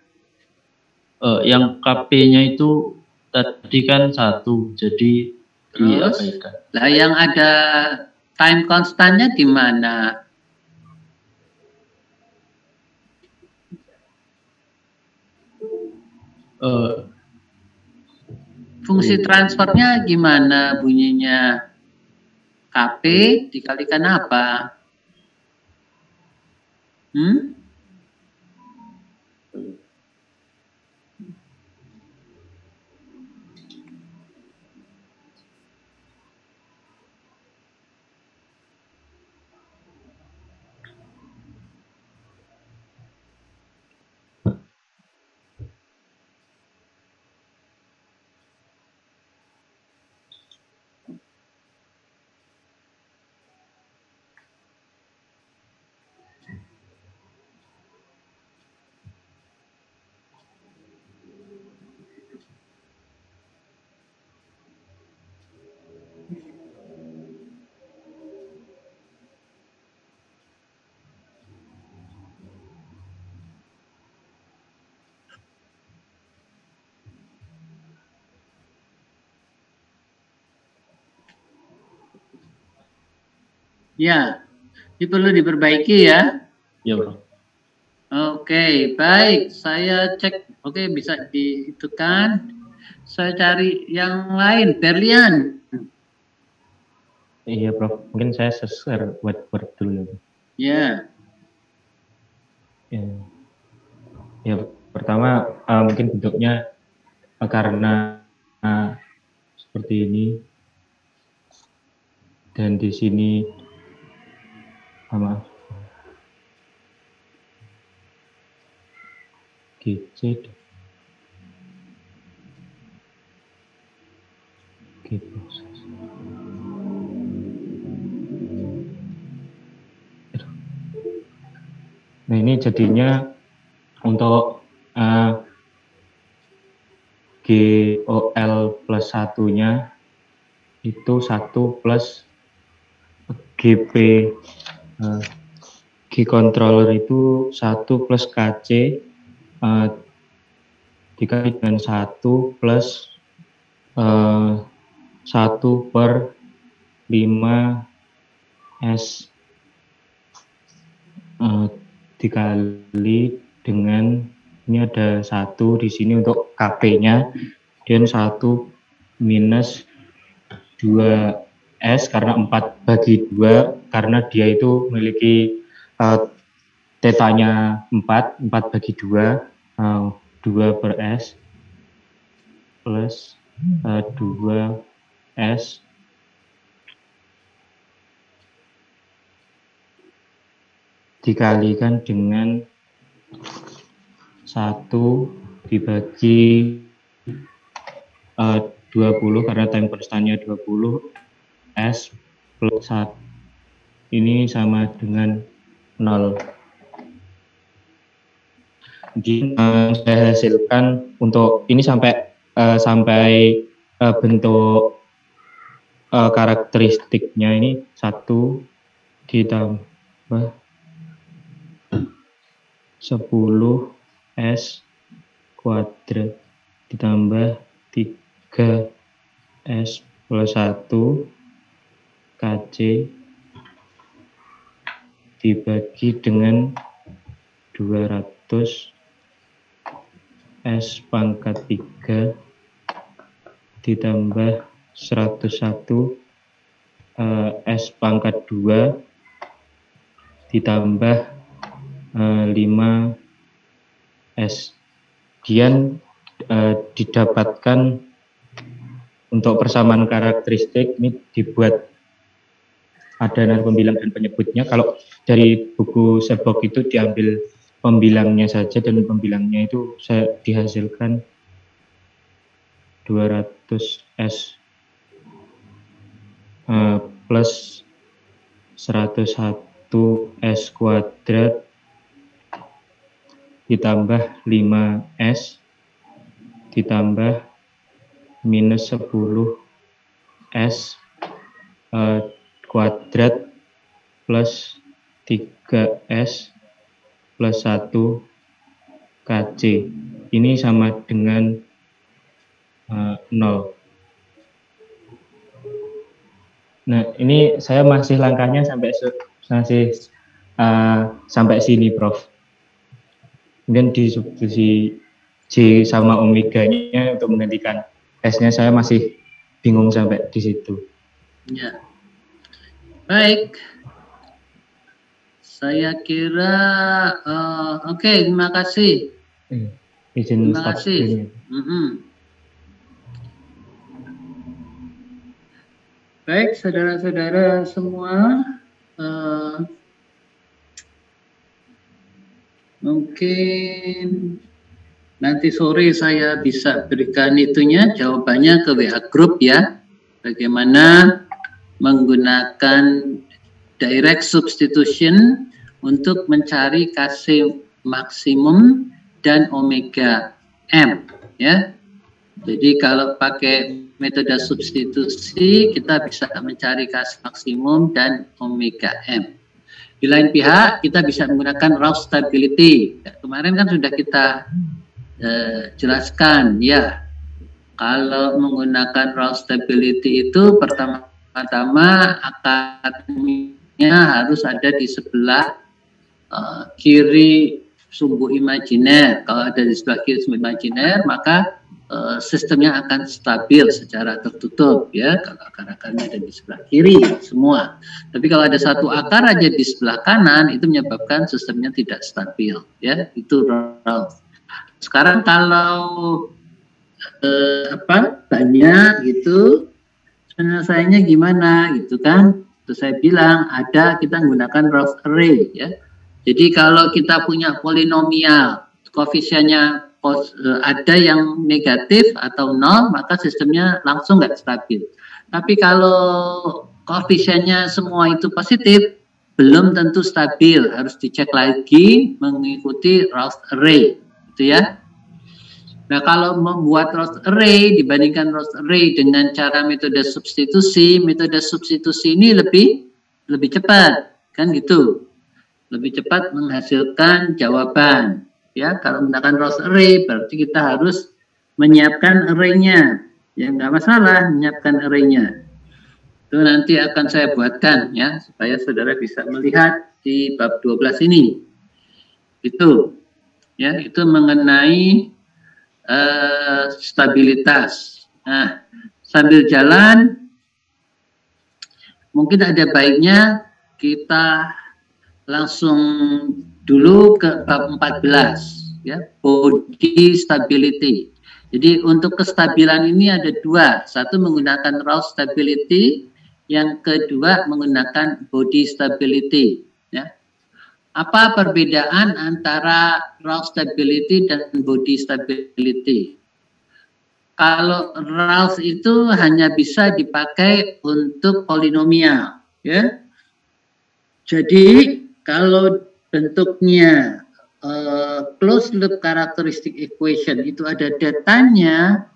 Yang KP-nya itu tadi kan 1, jadi diabaikan. Lah yang ada time constantnya di mana? Fungsi transfernya gimana bunyinya? KP dikalikan apa? Ya, ini perlu diperbaiki ya. Ya, Bro. Oke, baik. Saya cek. Oke, bisa dihitungkan. Saya cari yang lain. Berlian. Iya, Prof. Mungkin saya share whiteboard dulu. Ya. Ya, pertama mungkin bentuknya karena seperti ini, dan di sini sama GC proses. Nah, ini jadinya untuk GOL plus satunya itu 1 plus GP G controller itu 1 plus KC dikali dengan 1 plus 1 per 5 S dikali dengan, ini ada 1 di sini untuk KP-nya, dan 1 minus 2S karena 4/2, karena dia itu memiliki tetanya 4/2, 2 per S plus 2S dikalikan dengan 1 dibagi 20 karena time constantnya 20 S plus 1 ini sama dengan 0. Jadi saya hasilkan untuk ini sampai bentuk karakteristiknya ini 1 ditambah 10 S kuadrat ditambah 3 S plus 1 KC dibagi dengan 200 S pangkat 3 ditambah 101 S pangkat 2 ditambah 5 S. Kemudian didapatkan untuk persamaan karakteristik ini dibuat adanan pembilang dan penyebutnya. Kalau dari buku Serbok itu diambil pembilangnya saja, dan pembilangnya itu saya dihasilkan 200 S plus 101 S kuadrat ditambah 5S ditambah minus 10 S kuadrat plus 3S plus 1 KC. Ini sama dengan 0. Nah, ini saya masih langkahnya sampai sini, Prof. Kemudian di substitusi J sama omeganya untuk menggantikan S-nya saya masih bingung sampai di situ. Ya. Baik. Saya kira oke, terima kasih. Izin terima kasih. Baik, saudara-saudara semua, mungkin nanti sore saya bisa berikan itunya, jawabannya ke WA Group ya. Bagaimana menggunakan direct substitution untuk mencari KC maksimum dan omega M ya. Jadi kalau pakai metode substitusi kita bisa mencari KC maksimum dan omega M. Di lain pihak kita bisa menggunakan raw stability. Ya, kemarin kan sudah kita jelaskan ya. Kalau menggunakan raw stability itu pertama-tama akan harus ada di sebelah kiri sumbu imajiner. Kalau ada di sebelah kiri sumbu imajiner, maka sistemnya akan stabil secara tertutup, ya. Kalau akar-akarnya ada di sebelah kiri semua. Tapi kalau ada satu akar aja di sebelah kanan, itu menyebabkan sistemnya tidak stabil, ya. Itu Ralph. Sekarang kalau banyak gitu, penyelesaiannya gimana gitu kan? Terus saya bilang kita menggunakan Ralph array, ya. Jadi kalau kita punya polinomial, koefisiennya ada yang negatif atau nol, maka sistemnya langsung nggak stabil. Tapi kalau koefisiennya semua itu positif, belum tentu stabil, harus dicek lagi mengikuti Ralph array, gitu ya. Nah, kalau membuat Ralph array dibandingkan Ralph array dengan cara metode substitusi ini lebih cepat, kan gitu. Lebih cepat menghasilkan jawaban. Ya, kalau menggunakan Ralph array berarti kita harus menyiapkan array-nya. Ya, nggak masalah menyiapkan array-nya. Itu nanti akan saya buatkan, ya, supaya saudara bisa melihat di bab 12 ini. Itu, ya, itu mengenai stabilitas. Nah, sambil jalan, mungkin ada baiknya kita langsung dulu ke bab 14, ya, body stability. Jadi untuk kestabilan ini ada dua, satu menggunakan raw stability, yang kedua menggunakan body stability, ya. Apa perbedaan antara raw stability dan body stability? Kalau raw itu hanya bisa dipakai untuk polinomial, ya. Jadi kalau bentuknya closed loop characteristic equation itu ada datanya,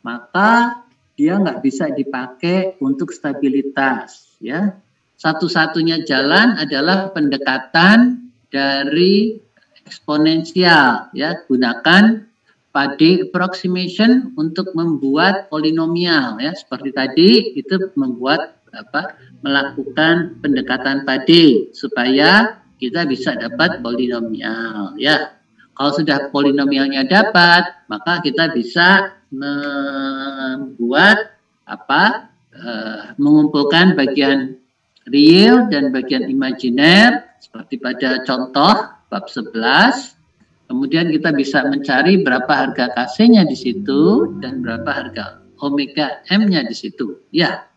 maka dia nggak bisa dipakai untuk stabilitas, ya. Satu-satunya jalan adalah pendekatan dari eksponensial, ya. Gunakan Pade approximation untuk membuat polinomial, ya. Seperti tadi itu melakukan pendekatan Pade supaya kita bisa dapat polinomial, ya. Kalau sudah polinomialnya dapat, maka kita bisa membuat mengumpulkan bagian real dan bagian imajiner seperti pada contoh bab 11. Kemudian kita bisa mencari berapa harga K-nya di situ dan berapa harga omega M-nya di situ, ya.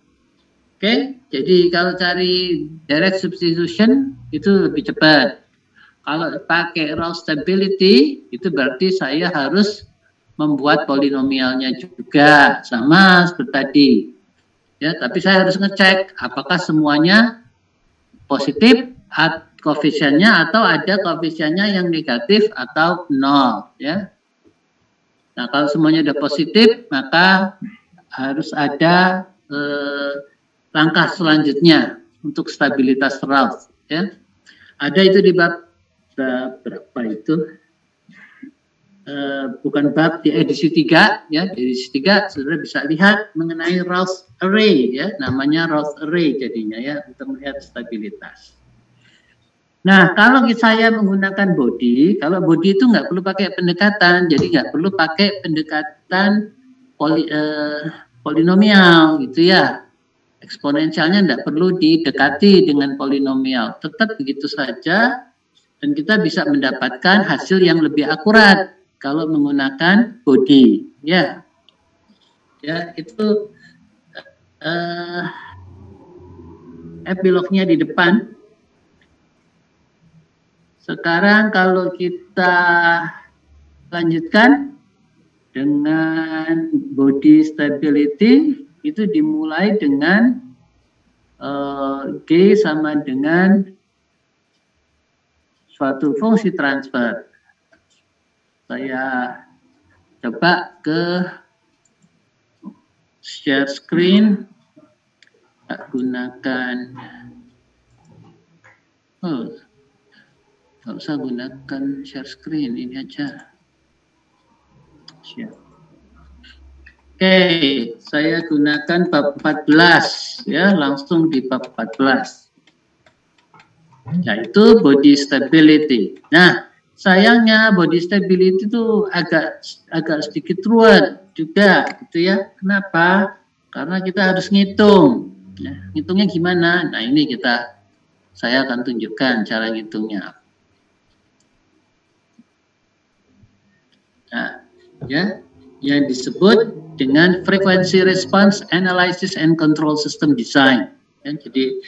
Oke, jadi kalau cari direct substitution itu lebih cepat. Kalau pakai raw stability itu berarti saya harus membuat polinomialnya juga sama seperti tadi. Ya, tapi saya harus ngecek apakah semuanya positif koefisiennya atau ada koefisiennya yang negatif atau nol, ya. Nah, kalau semuanya sudah positif, maka harus ada langkah selanjutnya untuk stabilitas raw, ya. Ada itu di bab berapa itu? Bukan bab di edisi 3, ya. Di edisi 3 saudara bisa lihat mengenai raw array, ya. Namanya raw array jadinya, ya, untuk melihat stabilitas. Nah, kalau saya menggunakan body, kalau body itu nggak perlu pakai pendekatan, jadi nggak perlu pakai pendekatan polinomial, gitu ya. Eksponensialnya nggak perlu didekati dengan polinomial, tetap begitu saja, dan kita bisa mendapatkan hasil yang lebih akurat kalau menggunakan body, ya. Ya, itu epilognya di depan. Sekarang kalau kita lanjutkan dengan body stability, itu dimulai dengan G sama dengan suatu fungsi transfer. Saya coba ke share screen, gunakan nggak usah gunakan share screen, ini aja. Share. Oke, saya gunakan bab 14, ya, langsung di bab 14. yaitu body stability. Nah, sayangnya body stability itu agak sedikit ruwet juga, gitu ya. Kenapa? Karena kita harus ngitung. Ya, ngitungnya gimana? Nah, ini saya akan tunjukkan cara ngitungnya. Nah, ya, yang disebut dengan frequency response analysis and control system design. Ya, jadi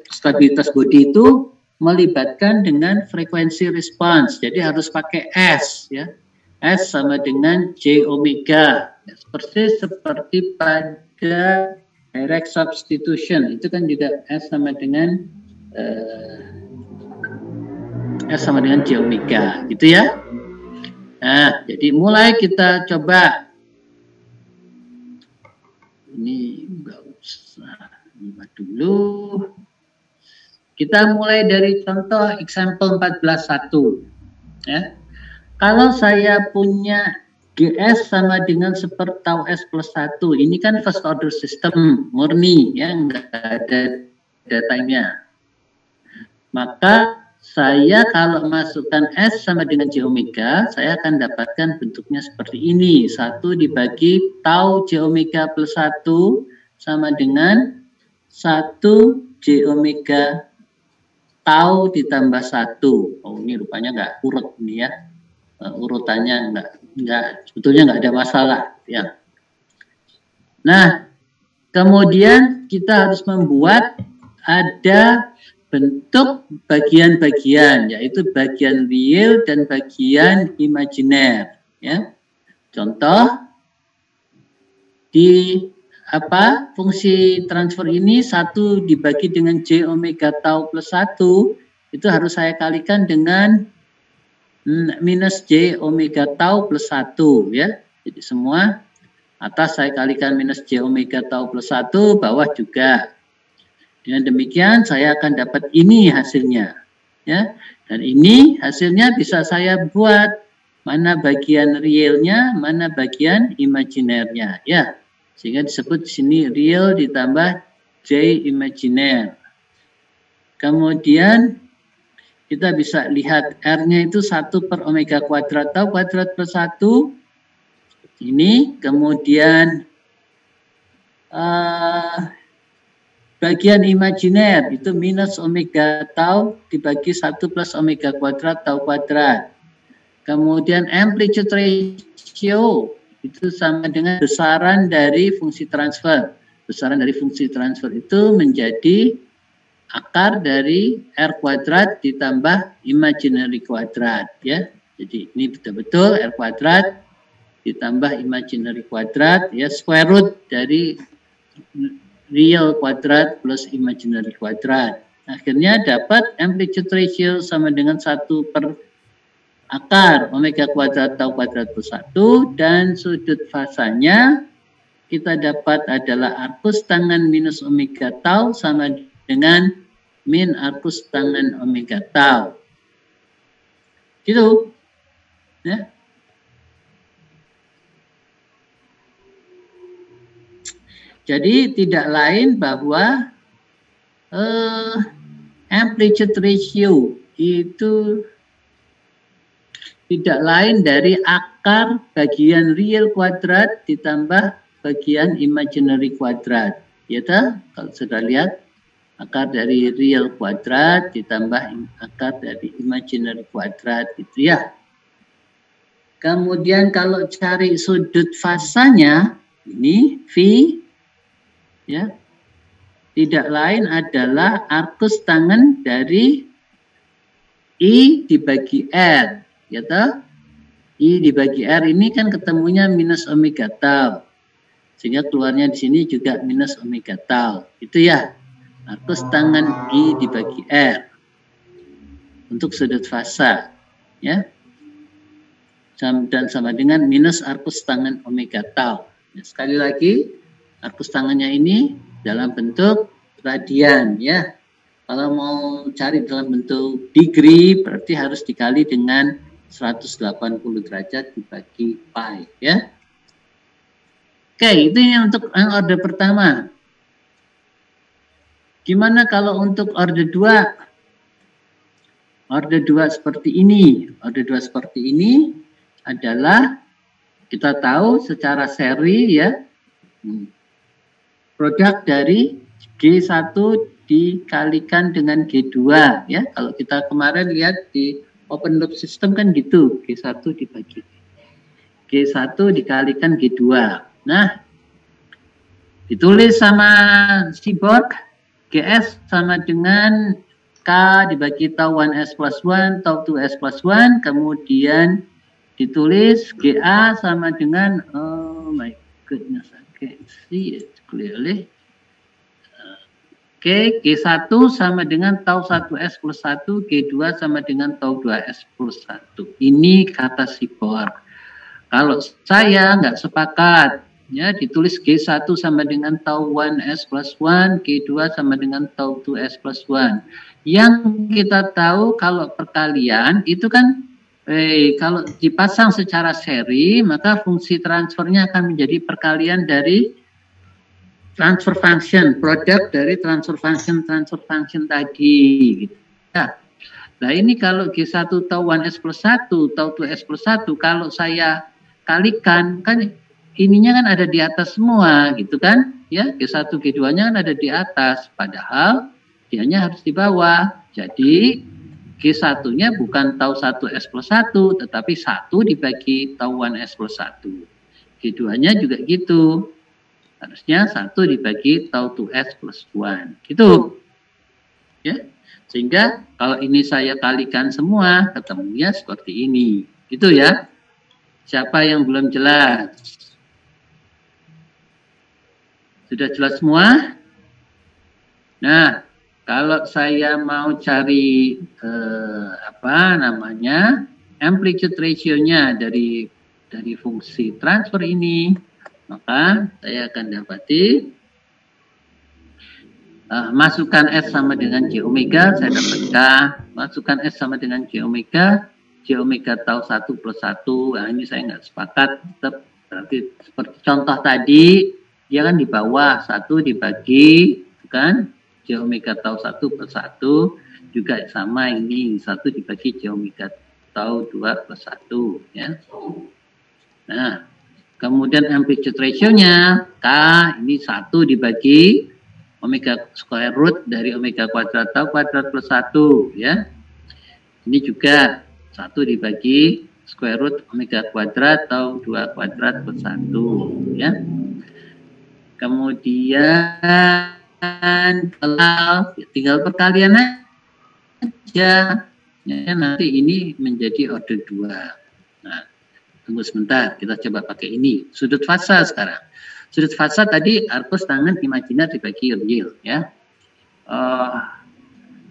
stabilitas body itu melibatkan dengan frekuensi response. Jadi harus pakai S, ya. S sama dengan J omega. Ya, seperti pada direct substitution itu kan juga S sama dengan J omega, gitu ya. Nah, jadi mulai kita coba. Ini enggak usah dulu. Kita mulai dari contoh example 14.1. Ya. Kalau saya punya GS sama dengan tau S plus 1, ini kan first order system murni, ya, nggak ada datanya. Maka saya kalau masukkan S sama dengan J omega, saya akan dapatkan bentuknya seperti ini. 1 dibagi tau J omega plus 1 sama dengan 1 J omega tau ditambah 1. Oh, ini rupanya nggak urut ini ya. Urutannya sebetulnya nggak ada masalah ya. Nah, kemudian kita harus membuat ada bentuk bagian-bagian, yaitu bagian real dan bagian imajiner, ya. Contoh di fungsi transfer ini 1 dibagi dengan J omega tau plus 1 itu harus saya kalikan dengan minus J omega tau plus 1, ya. Jadi semua atas saya kalikan minus J omega tau plus 1, bawah juga. Dengan demikian saya akan dapat ini hasilnya, ya. Dan ini hasilnya bisa saya buat mana bagian realnya, mana bagian imajinernya, ya. Sehingga disebut di sini real ditambah J imajiner. Kemudian kita bisa lihat R-nya itu 1 per omega kuadrat tau kuadrat plus 1. Ini kemudian bagian imajiner itu minus omega tau dibagi 1 plus omega kuadrat tau kuadrat. Kemudian amplitude ratio itu sama dengan besaran dari fungsi transfer. Besaran dari fungsi transfer itu menjadi akar dari R kuadrat ditambah imaginary kuadrat, ya. Jadi ini betul-betul R kuadrat ditambah imaginary kuadrat, ya, square root dari real kuadrat plus imaginary kuadrat. Akhirnya dapat amplitude ratio sama dengan 1 per akar omega kuadrat tau kuadrat plus 1, dan sudut fasanya kita dapat adalah arcus tangen minus omega tau sama dengan min arcus tangen omega tau. Gitu. Ya. Jadi tidak lain bahwa amplitude ratio itu tidak lain dari akar bagian real kuadrat ditambah bagian imaginary kuadrat. Ya toh? Kalau sudah lihat, akar dari real kuadrat ditambah akar dari imaginary kuadrat, gitu ya. Kemudian kalau cari sudut fasanya, ini V, ya, tidak lain adalah arcus tangen dari I dibagi R, ya toh? I dibagi R ini kan ketemunya minus omega tau, sehingga keluarnya di sini juga minus omega tau, itu ya. Arcus tangen I dibagi R untuk sudut fasa, ya, dan sama dengan minus arcus tangen omega tau. Ya, sekali lagi arcus tangennya ini dalam bentuk radian, ya. Kalau mau cari dalam bentuk degree berarti harus dikali dengan 180 derajat dibagi pi, ya. Oke, itu yang untuk order pertama. Gimana kalau untuk orde 2? Orde 2 seperti ini. Orde 2 seperti ini adalah kita tahu secara seri ya. Produk dari G1 dikalikan dengan G2 ya. Kalau kita kemarin lihat di open loop system kan gitu. G1 dibagi G1 dikalikan G2. Nah, ditulis sama Seaborg, GS sama dengan K dibagi tau 1S plus 1, tau 2S plus 1, kemudian ditulis GA sama dengan, oh my goodness, I can't see it clearly. Oke, G1 sama dengan tau 1S plus 1, G2 sama dengan tau 2S plus 1. Ini kata Seaborg. Kalau saya nggak sepakat, ya ditulis G1 sama dengan tau 1S plus 1, G2 sama dengan tau 2S plus 1. Yang kita tahu kalau perkalian itu kan, kalau dipasang secara seri, maka fungsi transfernya akan menjadi perkalian dari transfer function, produk dari transfer function tadi. Gitu. Ya. Nah ini kalau G1 tau 1S plus 1, tau 2S plus 1, kalau saya kalikan, kan ininya kan ada di atas semua gitu kan. Ya, G1, G2-nya kan ada di atas, padahal dianya harus di bawah. Jadi G1-nya bukan tau 1S plus 1, tetapi 1 dibagi tau 1S plus 1. G2-nya juga gitu. Harusnya 1 dibagi tau 2S plus 1. Gitu. Ya. Sehingga kalau ini saya kalikan semua, ketemunya seperti ini. Gitu ya. Siapa yang belum jelas? Sudah jelas semua? Nah, kalau saya mau cari amplitude ratio-nya dari fungsi transfer ini, maka saya akan dapati masukkan S sama dengan J omega, saya dapat K. Masukkan S sama dengan J omega tau 1 plus 1. Nah, ini saya nggak sepakat. Tetap berarti seperti contoh tadi, dia kan di bawah 1 dibagi, kan? J omega tau 1 plus 1 juga sama ini 1 dibagi J omega tau 2 plus 1 ya. Nah, kemudian amplitude ratio-nya K ini 1 dibagi omega square root dari omega kuadrat tau kuadrat plus 1 ya. Ini juga 1 dibagi square root omega kuadrat tau 2 kuadrat plus 1 ya. Kemudian tinggal perkalian aja ya, nanti ini menjadi order 2. Nah, tunggu sebentar, kita coba pakai ini sudut fasa sekarang. Sudut fasa tadi arcus tangen imajiner dibagi real ya.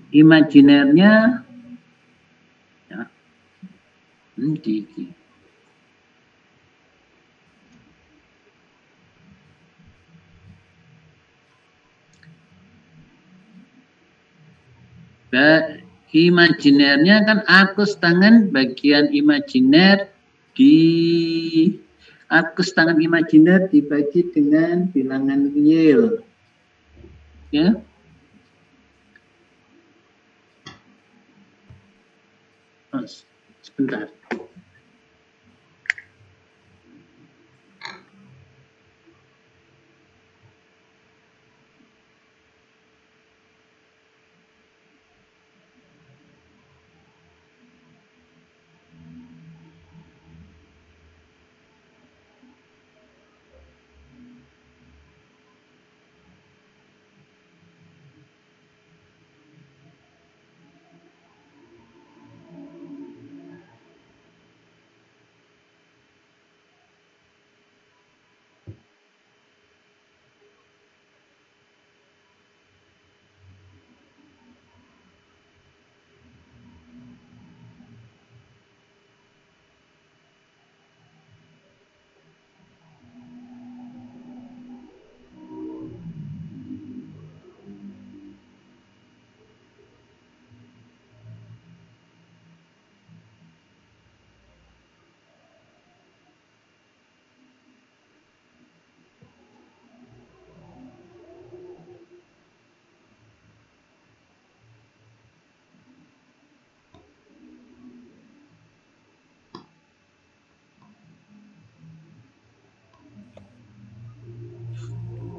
Imajinernya ya, imajinernya kan arcus tangen bagian imajiner di arcus tangen imajiner dibagi dengan bilangan real ya. Sebentar.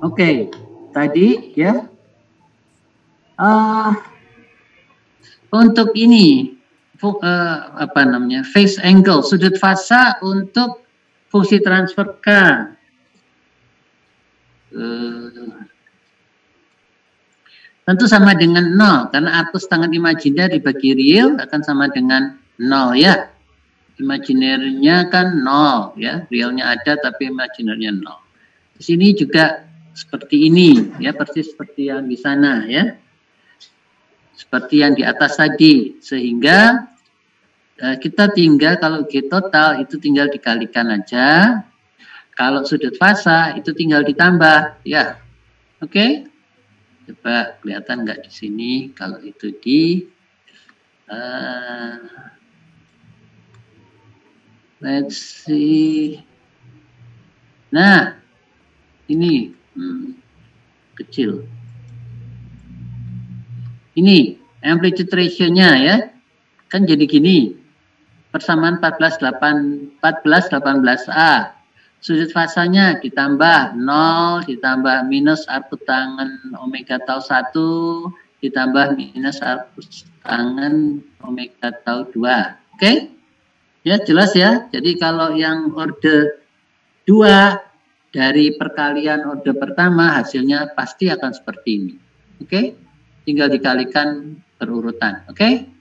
Oke, tadi ya. Untuk ini apa namanya, phase angle, sudut fasa untuk fungsi transfer K. Tentu sama dengan 0 karena arcus tangen imajiner dibagi real akan sama dengan 0 ya. Imajinernya kan 0 ya, realnya ada tapi imajinernya 0. Di sini juga seperti ini ya, persis seperti yang di sana ya. Seperti yang di atas tadi, sehingga kita tinggal kalau G total itu tinggal dikalikan aja. Kalau sudut fasa itu tinggal ditambah ya. Oke. Coba kelihatan nggak di sini kalau itu di let's see. Nah, ini kecil. Ini amplitude ratio-nya ya. Kan jadi gini. Persamaan 14-18A. Sudut fasanya ditambah 0, ditambah minus arcus tangen omega tau 1, ditambah minus arcus tangen omega tau 2. Oke? Ya, jelas ya. Jadi kalau yang orde 2 dari perkalian orde pertama hasilnya pasti akan seperti ini. Oke? Tinggal dikalikan berurutan. Oke?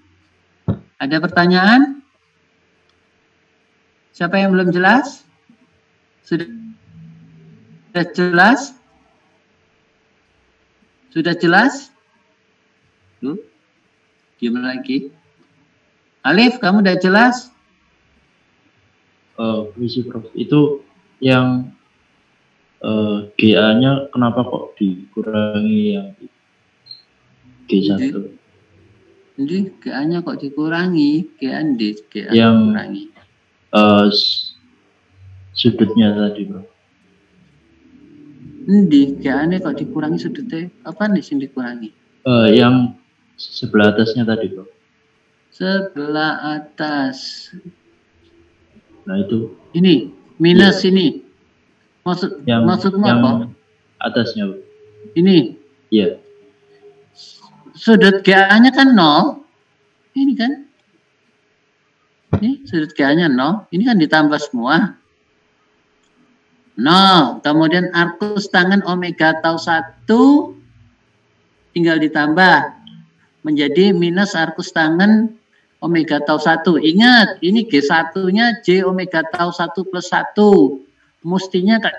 Ada pertanyaan? Siapa yang belum jelas? Sudah jelas? Sudah jelas? Tuh, diam lagi. Alif, kamu udah jelas? Visi Prof. Itu yang GA-nya kenapa kok dikurangi yang G1? Jadi GA-nya kok dikurangi? GA yang dikurangi. Sudutnya tadi, Bro. Di GA-nya kok dikurangi sudutnya? Apa nih yang dikurangi? Yang sebelah atasnya tadi, Bro. Sebelah atas. Nah, itu. Ini, minus ini. Maksudmu apa? Atasnya, Bro. Ini? Iya. Sudut GA-nya kan 0. Ini kan. Ini sudut GA-nya 0. Ini kan ditambah semua. 0. Kemudian arcus tangen omega tau 1 tinggal ditambah menjadi minus arcus tangen omega tau 1. Ingat, ini G1-nya J omega tau 1 plus 1. Mestinya kan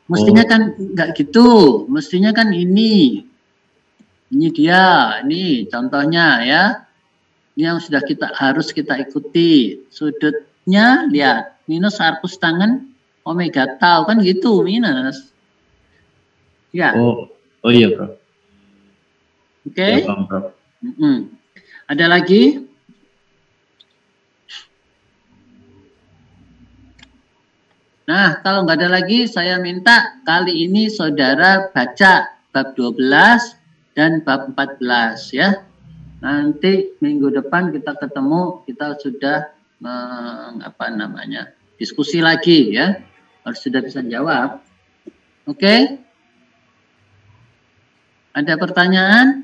mestinya kan enggak gitu. Mestinya kan ini. Ini dia, ini contohnya ya. Ini yang sudah harus kita ikuti. Sudutnya lihat, minus arcus tangen omega tau kan gitu, minus. Ya. Oh iya, Bro. Oke. Ya, Bro. Ada lagi? Nah, kalau nggak ada lagi, saya minta kali ini saudara baca bab 12 dan bab 14 ya. Nanti minggu depan kita ketemu, kita sudah diskusi lagi ya. Harus sudah bisa jawab. Oke? Ada pertanyaan?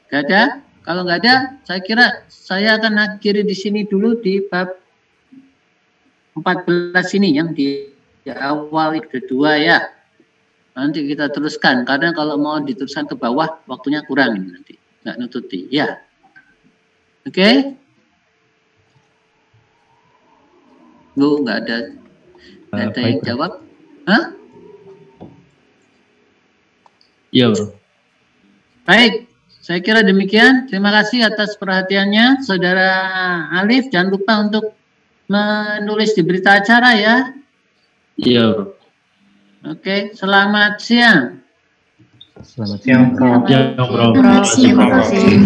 Gak ada? Kalau nggak ada, saya kira saya akan akhiri di sini dulu di bab 14 ini yang di awal kedua ya. Nanti kita teruskan karena kalau mau diteruskan ke bawah waktunya kurang ini nanti, nggak nututi ya. Oke? Bu, nggak ada yang jawab? Hah? Iya, Bro. Baik. Saya kira demikian. Terima kasih atas perhatiannya, Saudara Alif. Jangan lupa untuk menulis di berita acara ya. Iya, Bro. Oke, selamat siang. Selamat siang, Prof. Terima kasih, Terima kasih.